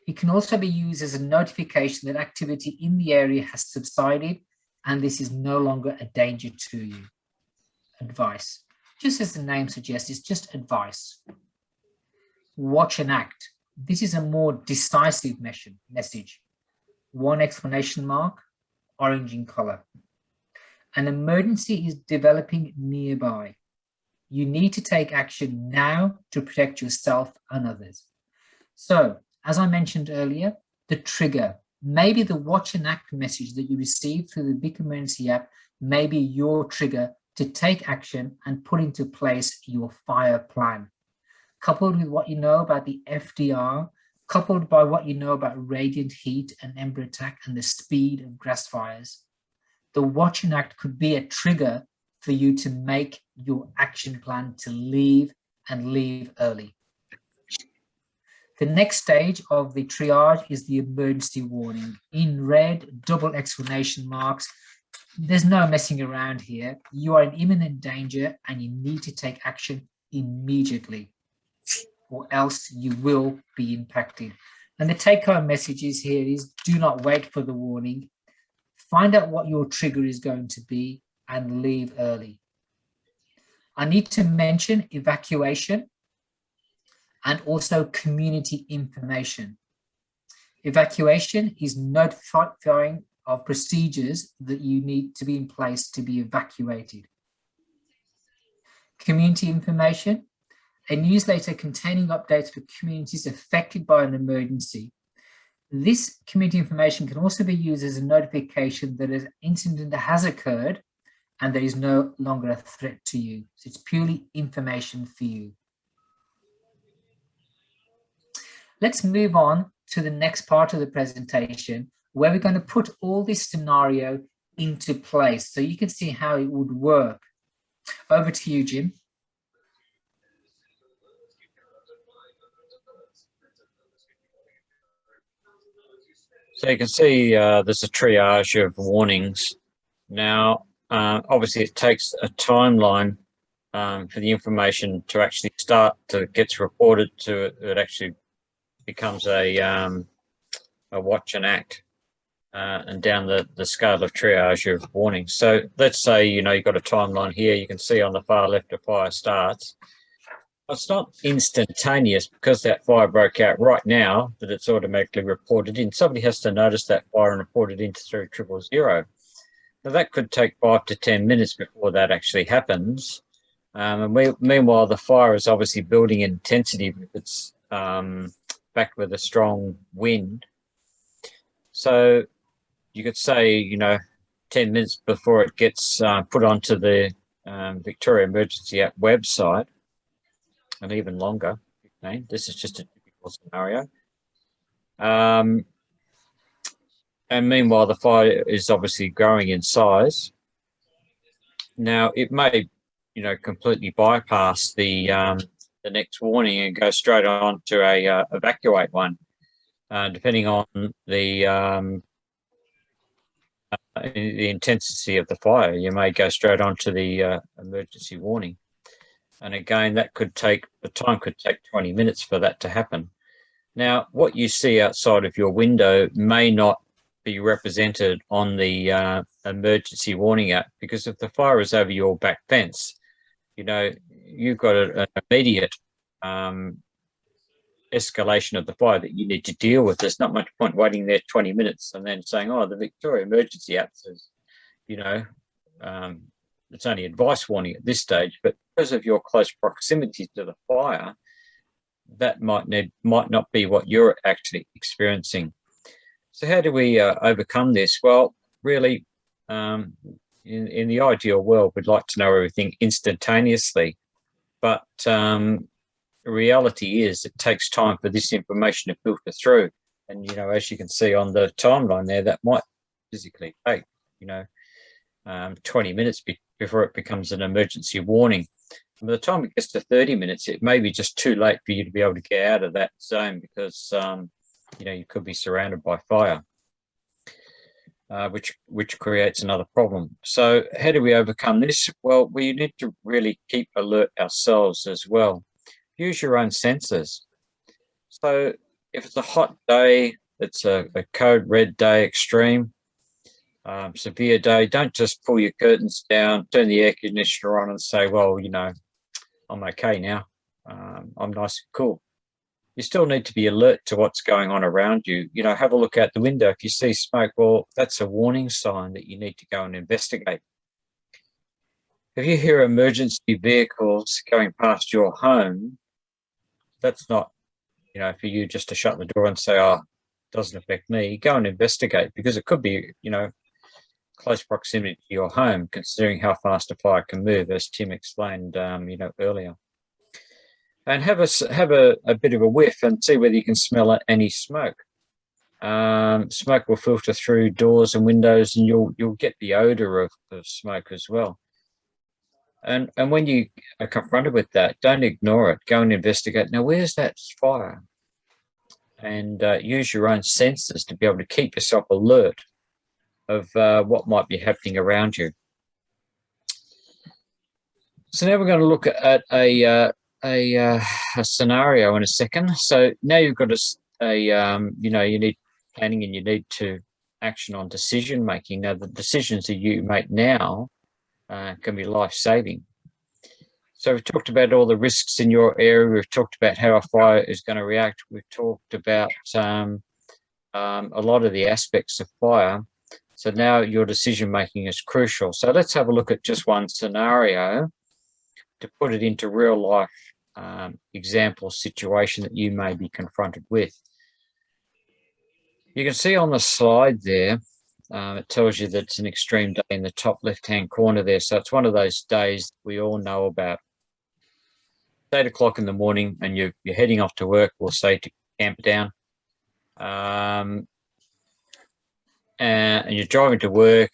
It can also be used as a notification that activity in the area has subsided and this is no longer a danger to you. Advice. Just as the name suggests, it's just advice. Watch and act. This is a more decisive message. 1 exclamation mark, orange in color. An emergency is developing nearby. You need to take action now to protect yourself and others. So, as I mentioned earlier, the trigger, maybe the watch and act message that you received through the Vic Emergency App may be your trigger to take action and put into place your fire plan. Coupled with what you know about the FDR, coupled by what you know about radiant heat and Ember attack and the speed of grass fires, the watch and act could be a trigger for you to make your action plan to leave and leave early. The next stage of the triage is the emergency warning. In red, double exclamation marks. There's no messing around here. You are in imminent danger and you need to take action immediately, or else you will be impacted. And the take-home message is here is do not wait for the warning. Find out what your trigger is going to be and leave early. I need to mention evacuation and also community information. Evacuation is notifying of procedures that you need to be in place to be evacuated. Community information, a newsletter containing updates for communities affected by an emergency. This community information can also be used as a notification that an incident has occurred and there is no longer a threat to you. So it's purely information for you. Let's move on to the next part of the presentation where we're going to put all this scenario into place so you can see how it would work. Over to you, Jim. So you can see there's a triage of warnings. Now, obviously it takes a timeline for the information to actually start to gets reported to it actually becomes a watch and act and down the scale of triage of warnings. So let's say, you know, you've got a timeline here. You can see on the far left a fire starts. It's not instantaneous because that fire broke out right now that it's automatically reported in. Somebody has to notice that fire and report it into 3000. Now that could take 5 to 10 minutes before that actually happens. Meanwhile, the fire is obviously building in intensity if it's back with a strong wind. So you could say, you know, 10 minutes before it gets put onto the Victoria Emergency App website, and even longer. Okay? This is just a typical scenario. And meanwhile, the fire is obviously growing in size. Now, it may, you know, completely bypass the next warning and go straight on to a evacuate one, depending on the intensity of the fire. You may go straight on to the emergency warning. And again, the time could take 20 minutes for that to happen. Now, what you see outside of your window may not be represented on the emergency warning app, because if the fire is over your back fence, you know, you've got an immediate escalation of the fire that you need to deal with. There's not much point waiting there 20 minutes and then saying, oh, the Victoria Emergency App says, you know, it's only advice warning at this stage, but because of your close proximity to the fire, that might not be what you're actually experiencing. So how do we overcome this? Well, really, in the ideal world, we'd like to know everything instantaneously, but the reality is it takes time for this information to filter through. And, you know, as you can see on the timeline there, that might physically take, you know, 20 minutes before it becomes an emergency warning. And by the time it gets to 30 minutes, it may be just too late for you to be able to get out of that zone because, you know, you could be surrounded by fire, which creates another problem. So how do we overcome this? Well, we need to really keep alert ourselves as well. Use your own sensors. So if it's a hot day, it's a code red day, extreme, severe day, don't just pull your curtains down, turn the air conditioner on and say, well, you know, I'm okay now. I'm nice and cool. You still need to be alert to what's going on around you. You know, have a look out the window. If you see smoke, well, that's a warning sign that you need to go and investigate. If you hear emergency vehicles going past your home, that's not, you know, for you just to shut the door and say, oh, it doesn't affect me. Go and investigate, because it could be, you know, close proximity to your home, considering how fast a fire can move, as Tim explained, you know, earlier. And have a bit of a whiff and see whether you can smell any smoke. Smoke will filter through doors and windows, and you'll get the odor of smoke as well. And when you are confronted with that, don't ignore it. Go and investigate. Now, where's that fire? And use your own senses to be able to keep yourself alert of what might be happening around you. So now we're going to look at a scenario in a second. So now you've got you know, you need planning and you need to action on decision making. Now, the decisions that you make now can be life-saving. So we've talked about all the risks in your area. We've talked about how a fire is going to react. We've talked about a lot of the aspects of fire. So now your decision making is crucial. So let's have a look at just one scenario to put it into real life example situation that you may be confronted with. You can see on the slide there, it tells you that it's an extreme day in the top left-hand corner there. So it's one of those days we all know about. It's 8 o'clock in the morning and you're heading off to work, we'll say, to camp down. And you're driving to work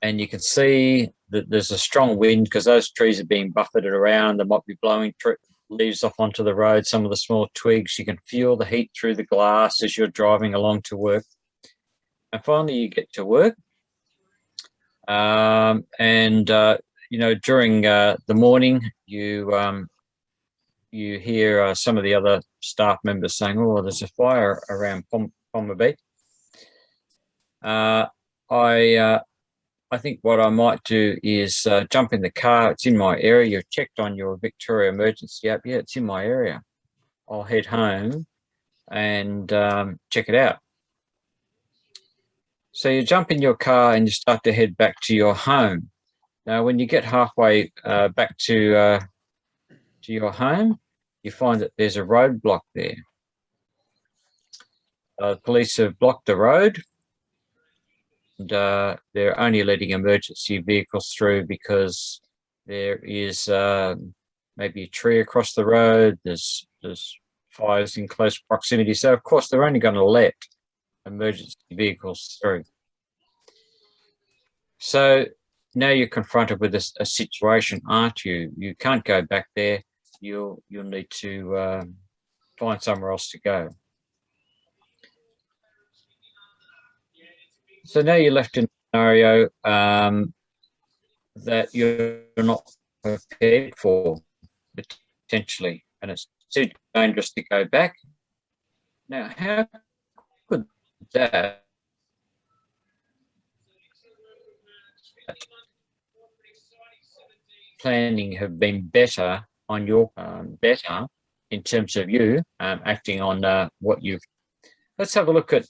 and you can see that there's a strong wind because those trees are being buffeted around. They might be blowing leaves off onto the road, some of the small twigs. You can feel the heat through the glass as you're driving along to work. And finally, you get to work. You know, during the morning, you hear some of the other staff members saying, "Oh, there's a fire around Pomborneit." I think what I might do is jump in the car. It's in my area. You've checked on your Victoria Emergency App. Yeah, it's in my area. I'll head home and check it out. So you jump in your car and you start to head back to your home. Now, when you get halfway back to your home, you find that there's a roadblock there. The police have blocked the road, and they're only letting emergency vehicles through because there is maybe a tree across the road. There's fires in close proximity. So, of course, they're only going to let emergency vehicles through. So now you're confronted with a situation, aren't you? You can't go back there. You'll need to find somewhere else to go. So now you're left in a scenario that you're not prepared for, potentially, and it's too dangerous to go back. Now, how could that planning have been better on your better in terms of you acting on what you've? Let's have a look at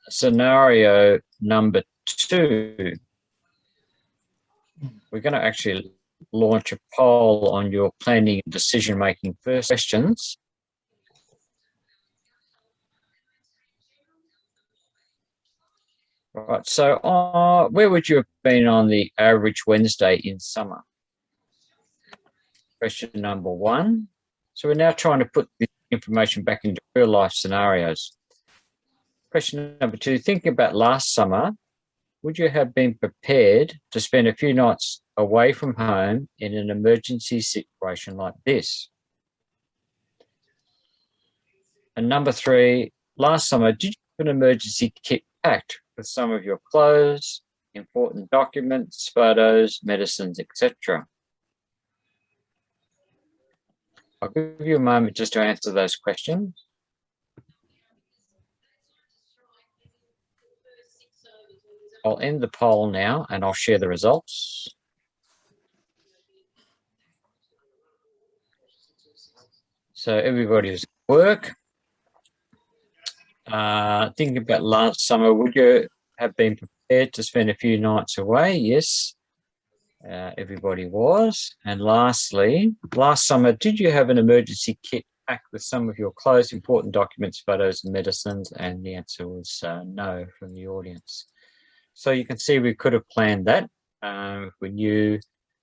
scenario number 2. We're going to actually launch a poll on your planning and decision making first questions. Right, so where would you have been on the average Wednesday in summer? Question number 1. So we're now trying to put this information back into real life scenarios. Question number 2, thinking about last summer, would you have been prepared to spend a few nights away from home in an emergency situation like this? And number 3, last summer, did you have an emergency kit packed with some of your clothes, important documents, photos, medicines, etc.? I'll give you a moment just to answer those questions. I'll end the poll now and I'll share the results. So everybody who's at work, thinking about last summer, would you have been prepared to spend a few nights away? Yes, everybody was. And lastly, last summer, did you have an emergency kit packed with some of your clothes, important documents, photos and medicines? And the answer was no from the audience. So you can see we could have planned that. If we knew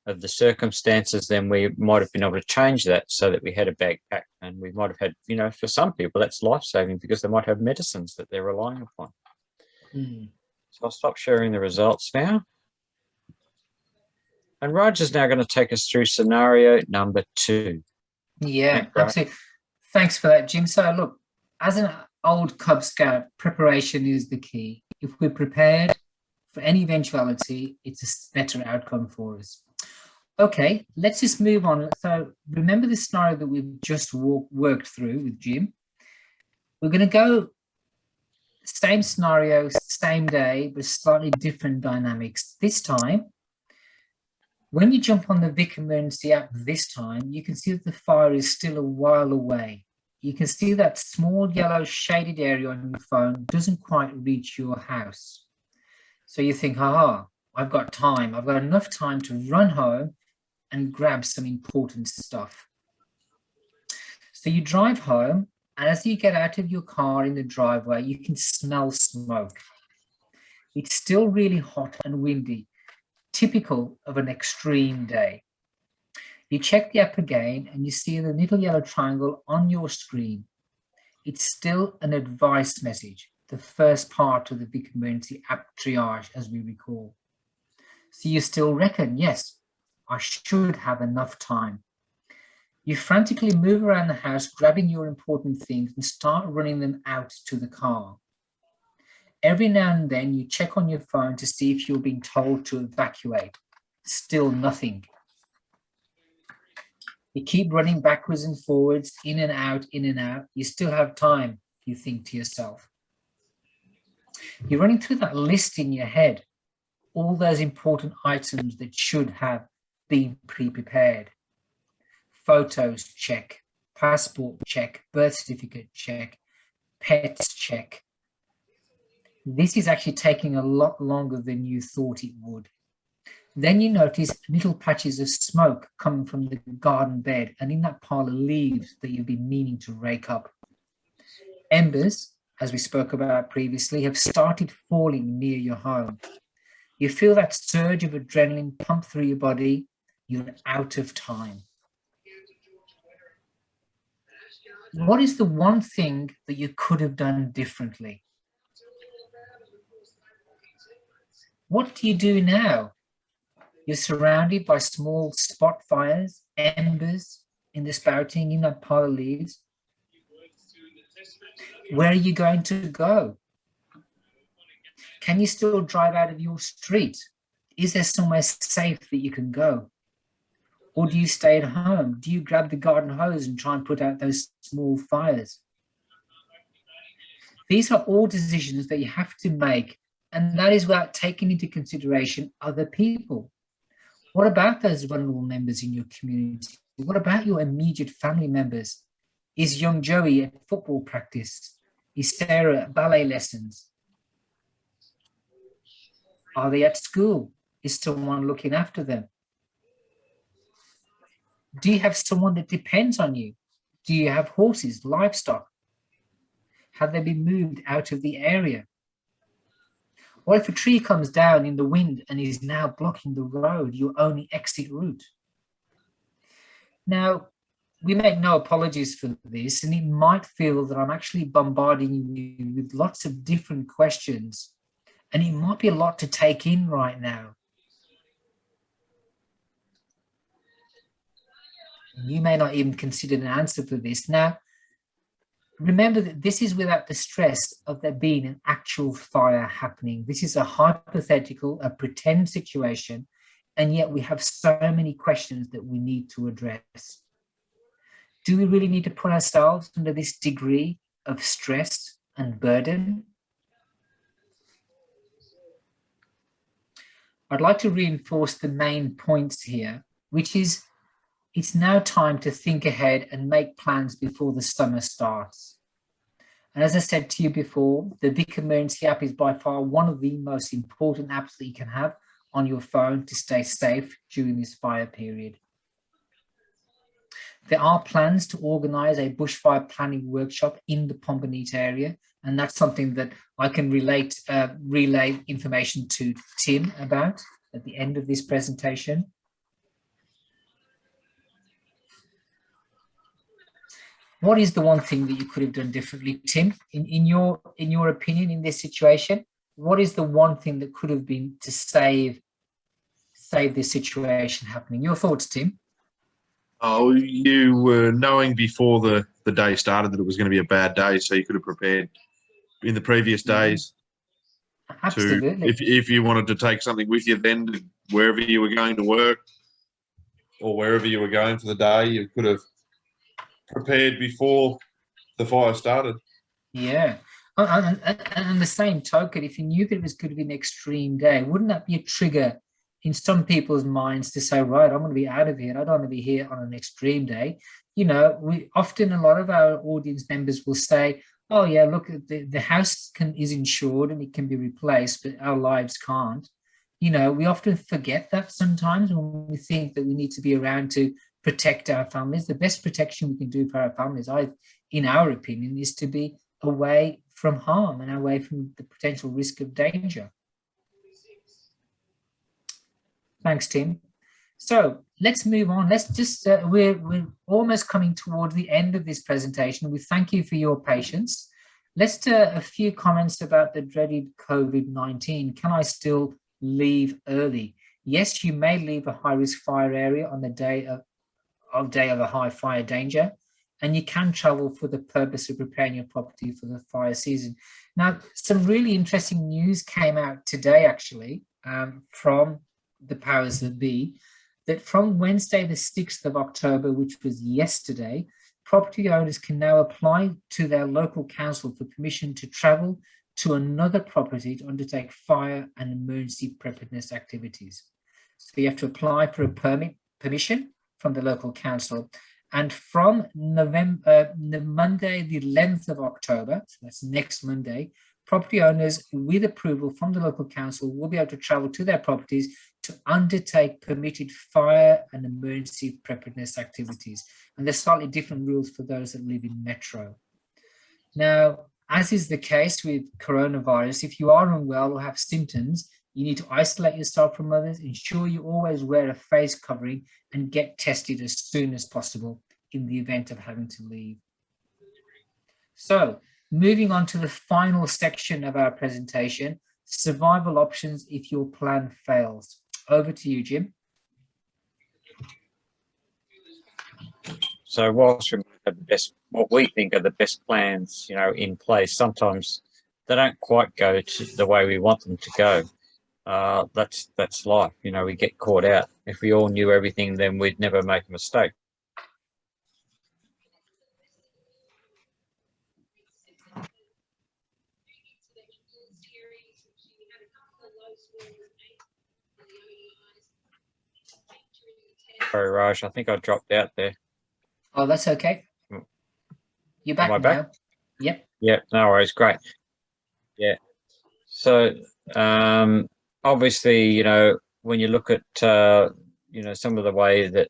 of the circumstances, then we might have been able to change that so that we had a bag packed, and we might have had, you know, for some people that's life-saving because they might have medicines that they're relying upon. So I'll stop sharing the results now. And Roger's now going to take us through scenario number 2. Yeah, absolutely. Thanks for that, Jim. So look, as an old Cub Scout, preparation is the key. If we're prepared for any eventuality, it's a better outcome for us. Okay, let's just move on. So remember the scenario that we've just worked through with Jim. We're going to go same scenario, same day, but slightly different dynamics. This time, when you jump on the Vic Emergency App this time, you can see that the fire is still a while away. You can see that small yellow shaded area on your phone doesn't quite reach your house. So you think, I've got time. I've got enough time to run home and grab some important stuff. So you drive home, and as you get out of your car in the driveway, you can smell smoke. It's still really hot and windy, typical of an extreme day. You check the app again, and you see the little yellow triangle on your screen. It's still an advice message, the first part of the Vic Emergency App triage, as we recall. So you still reckon, yes, I should have enough time. You frantically move around the house, grabbing your important things and start running them out to the car. Every now and then you check on your phone to see if you're being told to evacuate. Still nothing. You keep running backwards and forwards, in and out, in and out. You still have time, you think to yourself. You're running through that list in your head, all those important items that should have been pre-prepared. Photos, check. Passport, check. Birth certificate, check. Pets, check. This is actually taking a lot longer than you thought it would. Then you notice little patches of smoke coming from the garden bed and in that pile of leaves that you've been meaning to rake up. Embers, as we spoke about previously, have started falling near your home. You feel that surge of adrenaline pump through your body. You're out of time. What is the one thing that you could have done differently? What do you do now? You're surrounded by small spot fires, embers in the spouting in that pile of leaves. Where are you going to go? Can you still drive out of your street? Is there somewhere safe that you can go? Or do you stay at home? Do you grab the garden hose and try and put out those small fires? These are all decisions that you have to make, and that is without taking into consideration other people. What about those vulnerable members in your community? What about your immediate family members? Is young Joey at football practice? Is Sarah at ballet lessons? Are they at school? Is someone looking after them? Do you have someone that depends on you? Do you have horses, livestock? Have they been moved out of the area? What if a tree comes down in the wind and is now blocking the road, your only exit route? Now, we make no apologies for this, and it might feel that I'm actually bombarding you with lots of different questions, and it might be a lot to take in right now. You may not even consider an answer for this. Now, remember that this is without the stress of there being an actual fire happening. This is a hypothetical, a pretend situation, and yet we have so many questions that we need to address. Do we really need to put ourselves under this degree of stress and burden? I'd like to reinforce the main points here, which is it's now time to think ahead and make plans before the summer starts. And as I said to you before, the Vic Emergency App is by far one of the most important apps that you can have on your phone to stay safe during this fire period. There are plans to organise a bushfire planning workshop in the Pomborneit area, and that's something that I can relay information to Tim about at the end of this presentation. What is the one thing that you could have done differently, Tim? In your opinion, in this situation, what is the one thing that could have been to save this situation happening? Your thoughts, Tim? Oh, you were knowing before the day started that it was going to be a bad day, so you could have prepared in the previous days. Absolutely. If you wanted to take something with you then, wherever you were going to work or wherever you were going for the day, you could have prepared before the fire started. Yeah. And the same token, if you knew that it was going to be an extreme day, wouldn't that be a trigger in some people's minds to say, right, I'm going to be out of here. I don't want to be here on an extreme day. You know, we often, a lot of our audience members will say, oh yeah, look, the house is insured and it can be replaced, but our lives can't. You know, we often forget that sometimes when we think that we need to be around to protect our families. The best protection we can do for our families, in our opinion, is to be away from harm and away from the potential risk of danger. Thanks, Tim. So let's move on. Let's just, we're almost coming toward the end of this presentation. We thank you for your patience. Let's do a few comments about the dreaded COVID-19. Can I still leave early? Yes, you may leave a high-risk fire area on the day of a high fire danger. and you can travel for the purpose of preparing your property for the fire season. Now, some really interesting news came out today, actually, from the powers that be, that from Wednesday, the 6th of October, which was yesterday, property owners can now apply to their local council for permission to travel to another property to undertake fire and emergency preparedness activities. So you have to apply for a permission from the local council. And from the Monday, the 11th of October, so that's next Monday, property owners with approval from the local council will be able to travel to their properties to undertake permitted fire and emergency preparedness activities. And there's slightly different rules for those that live in Metro. Now, as is the case with coronavirus, if you are unwell or have symptoms, you need to isolate yourself from others, ensure you always wear a face covering, and get tested as soon as possible in the event of having to leave. So, moving on to the final section of our presentation, survival options if your plan fails. Over to you, Jim. So whilst we have the best, what we think are the best plans, you know, in place, sometimes they don't quite go to the way we want them to go. That's life, you know, we get caught out. If we all knew everything, then we'd never make a mistake. Sorry, Raj, I think I dropped out there. Oh, that's okay. You're back Am I now. back? Yep. Yeah, no worries, great. Yeah. So obviously, you know, when you look at you know, some of the way that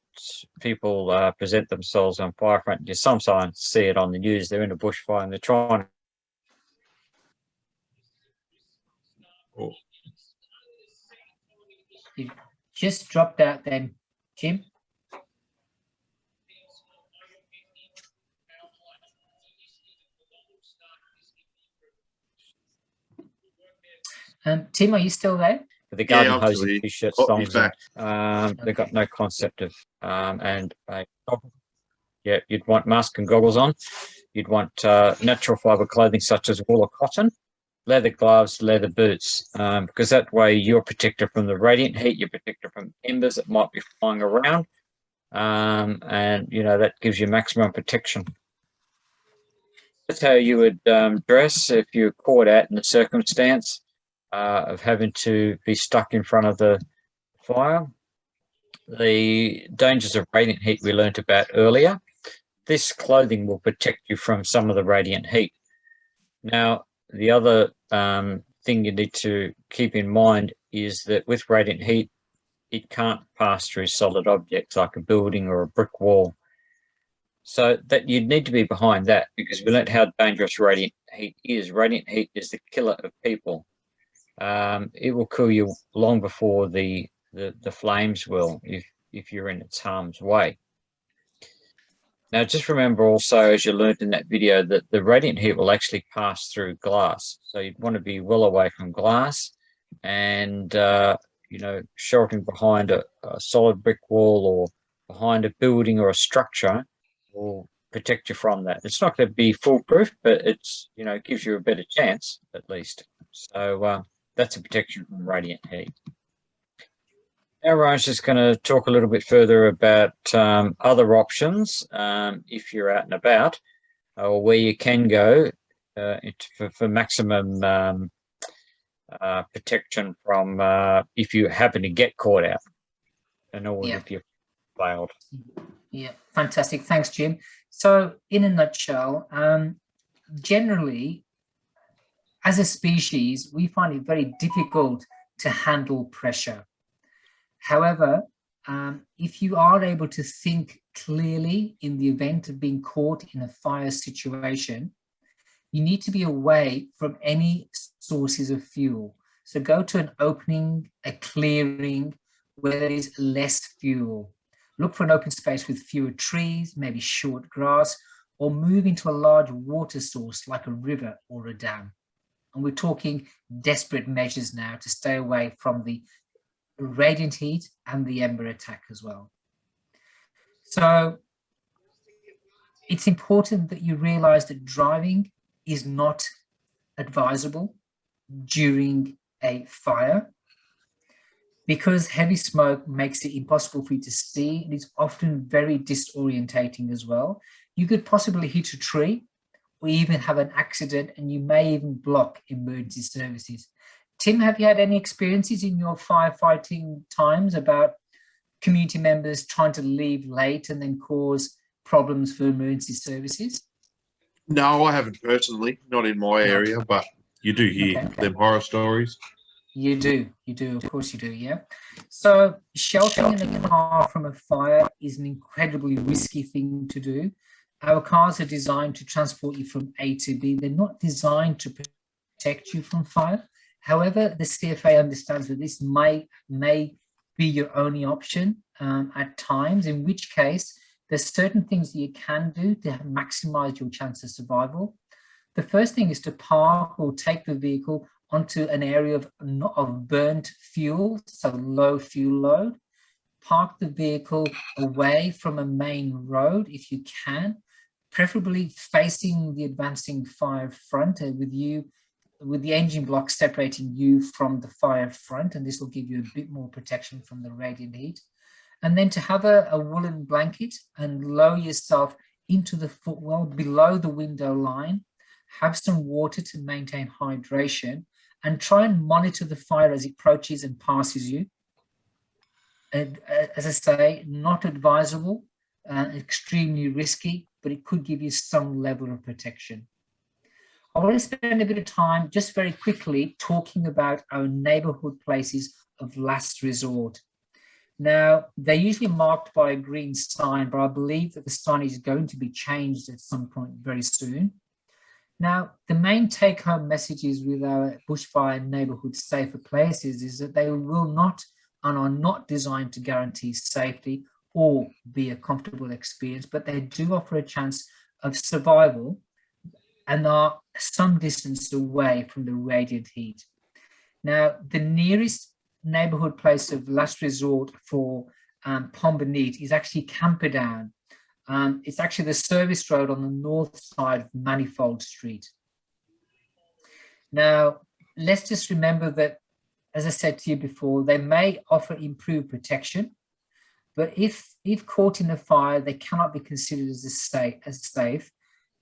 people present themselves on Firefront, you sometimes see it on the news. They're in a bushfire and they're trying. You just dropped out then, Jim. Tim, are you still there? The garden hose absolutely. and t-shirt Oh, songs. he's back. They've got no concept of yeah, you'd want mask and goggles on. You'd want natural fiber clothing such as wool or cotton, leather gloves, leather boots, because that way you're protected from the radiant heat, you're protected from embers that might be flying around, and you know, that gives you maximum protection. That's how you would dress if you're caught out in the circumstance of having to be stuck in front of the fire. The dangers of radiant heat we learnt about earlier. This clothing will protect you from some of the radiant heat. Now, the other thing you need to keep in mind is that with radiant heat, it can't pass through solid objects like a building or a brick wall. So that you'd need to be behind that, because we learnt how dangerous radiant heat is. Radiant heat is the killer of people. It will kill you long before the flames will, if you're in its harm's way. Now, just remember also, as you learned in that video, that the radiant heat will actually pass through glass. So you'd want to be well away from glass, and you know, sheltering behind a solid brick wall or behind a building or a structure will protect you from that. It's not going to be foolproof, but it's, you know, it gives you a better chance at least. So that's a protection from radiant heat. Now, Ryan's just going to talk a little bit further about other options if you're out and about, or where you can go for maximum protection from if you happen to get caught out, and or if you failed. Yeah, fantastic. Thanks, Jim. So, in a nutshell, generally, as a species, we find it very difficult to handle pressure. However, if you are able to think clearly in the event of being caught in a fire situation, you need to be away from any sources of fuel. So go to an opening, a clearing where there is less fuel. Look for an open space with fewer trees, maybe short grass, or move into a large water source like a river or a dam. And we're talking desperate measures now to stay away from the radiant heat and the Ember attack as well. So It's important that you realize that driving is not advisable during a fire. Because heavy smoke makes it impossible for you to see, it is often very disorientating as well. You could possibly hit a tree or even have an accident, and you may even block emergency services. Tim, have you had any experiences in your firefighting times about community members trying to leave late and then cause problems for emergency services? No, I haven't personally, not in my area, but you do hear them horror stories. You do, of course you do, yeah. So sheltering in a car from a fire is an incredibly risky thing to do. Our cars are designed to transport you from A to B. They're not designed to protect you from fire. However, the CFA understands that this may be your only option at times, in which case there's certain things that you can do to maximize your chance of survival. The first thing is to park or take the vehicle onto an area of burnt fuel, so low fuel load. Park the vehicle away from a main road if you can, preferably facing the advancing fire front with the engine block separating you from the fire front, and this will give you a bit more protection from the radiant heat. And then to have a woolen blanket and lower yourself into the footwell below the window line, have some water to maintain hydration, and try and monitor the fire as it approaches and passes you. And, as I say, not advisable, extremely risky, but it could give you some level of protection. I want to spend a bit of time just very quickly talking about our neighborhood places of last resort. Now, they're usually marked by a green sign, but I believe that the sign is going to be changed at some point very soon. Now, the main take-home messages with our bushfire neighbourhood safer places is that they will not and are not designed to guarantee safety or be a comfortable experience, but they do offer a chance of survival and are some distance away from the radiant heat. Now, the nearest neighbourhood place of last resort for Pomborneit is actually Camperdown. It's actually the service road on the north side of Manifold Street. Now, let's just remember that, as I said to you before, they may offer improved protection, but if caught in a fire, they cannot be considered as safe.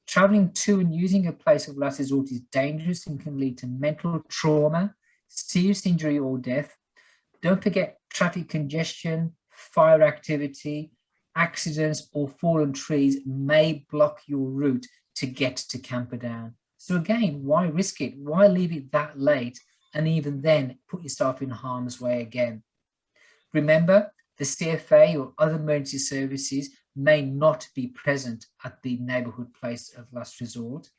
Traveling to and using a place of last resort is dangerous and can lead to mental trauma, serious injury or death. Don't forget traffic congestion, fire activity, accidents or fallen trees may block your route to get to Camperdown. So again, why risk it? Why leave it that late and even then put yourself in harm's way again? Remember, the CFA or other emergency services may not be present at the neighbourhood place of last resort.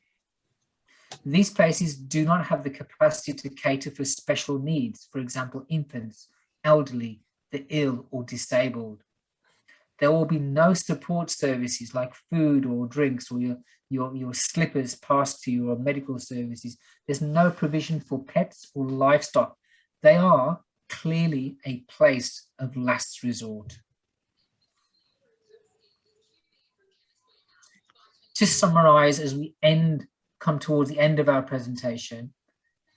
These places do not have the capacity to cater for special needs, for example, infants, elderly, the ill or disabled. There will be no support services like food or drinks or your slippers passed to you or medical services. There's no provision for pets or livestock. They are clearly a place of last resort. To summarize, as we come towards the end of our presentation,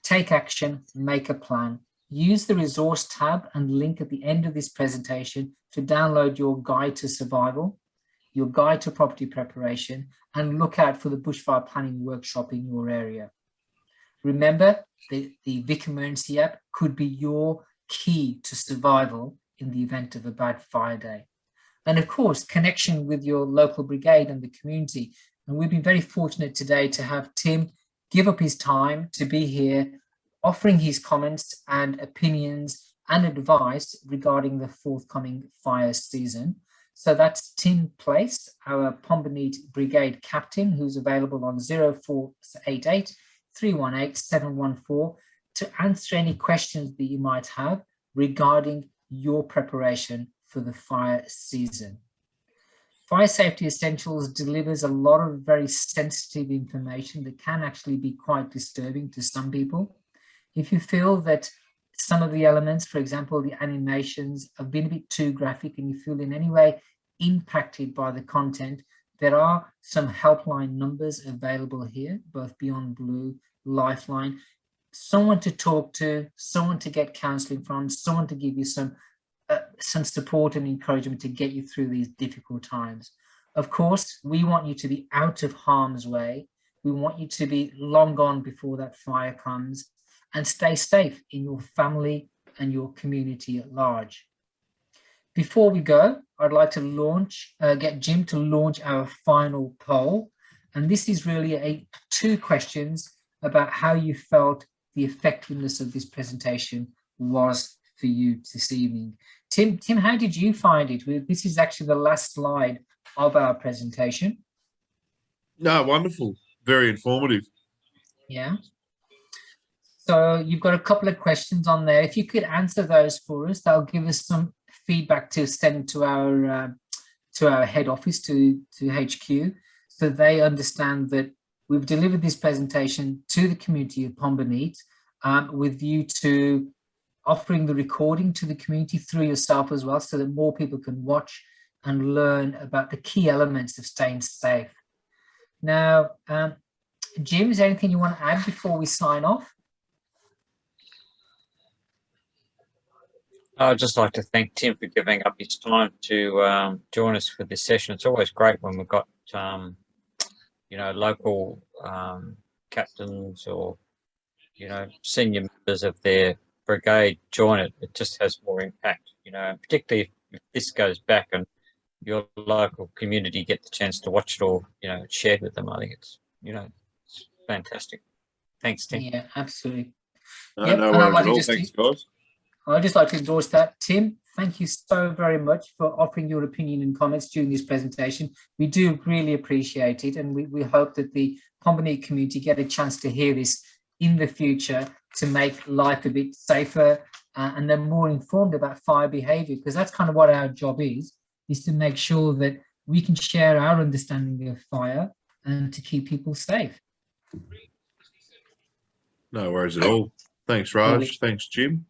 take action, make a plan. Use the resource tab and link at the end of this presentation to download your guide to survival, your guide to property preparation, and look out for the bushfire planning workshop in your area. Remember, the Vic Emergency App could be your key to survival in the event of a bad fire day. And of course, connection with your local brigade and the community. And we've been very fortunate today to have Tim give up his time to be here, offering his comments and opinions and advice regarding the forthcoming fire season. So that's Tim Place, our Pomborneit Brigade Captain, who's available on 0488 318 714 to answer any questions that you might have regarding your preparation for the fire season. Fire Safety Essentials delivers a lot of very sensitive information that can actually be quite disturbing to some people. If you feel that some of the elements, for example, the animations, have been a bit too graphic and you feel in any way impacted by the content, There are some helpline numbers available here, both Beyond Blue, Lifeline, someone to talk to, someone to get counselling from, someone to give you some support and encouragement to get you through these difficult times. Of course, we want you to be out of harm's way. We want you to be long gone before that fire comes, and stay safe in your family and your community at large. Before we go, I'd like to get Jim to launch our final poll. And this is really 2 questions about how you felt the effectiveness of this presentation was for you this evening. Tim, how did you find it? This is actually the last slide of our presentation. No, wonderful. Very informative. Yeah. So you've got a couple of questions on there. If you could answer those for us, that'll give us some feedback to send to our head office, to HQ, so they understand that we've delivered this presentation to the community of Pomborneit with you to offering the recording to the community through yourself as well, so that more people can watch and learn about the key elements of staying safe. Now, Jim, is there anything you want to add before we sign off? I'd just like to thank Tim for giving up his time to join us for this session. It's always great when we've got, local captains or, senior members of their brigade join it. It just has more impact, particularly if this goes back and your local community get the chance to watch it all, shared with them. I think it's, it's fantastic. Thanks, Tim. Yeah, absolutely. No worries at all. Thanks, guys. I'd just like to endorse that. Tim, thank you so very much for offering your opinion and comments during this presentation. We do really appreciate it, and we hope that the Pomborneit community get a chance to hear this in the future to make life a bit safer and they're more informed about fire behaviour, because that's kind of what our job is to make sure that we can share our understanding of fire and to keep people safe. No worries at all. Thanks, Raj. Thanks, Jim.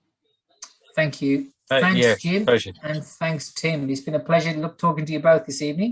Thank you. Thanks, Jim. Pleasure. And thanks, Tim. It's been a pleasure talking to you both this evening.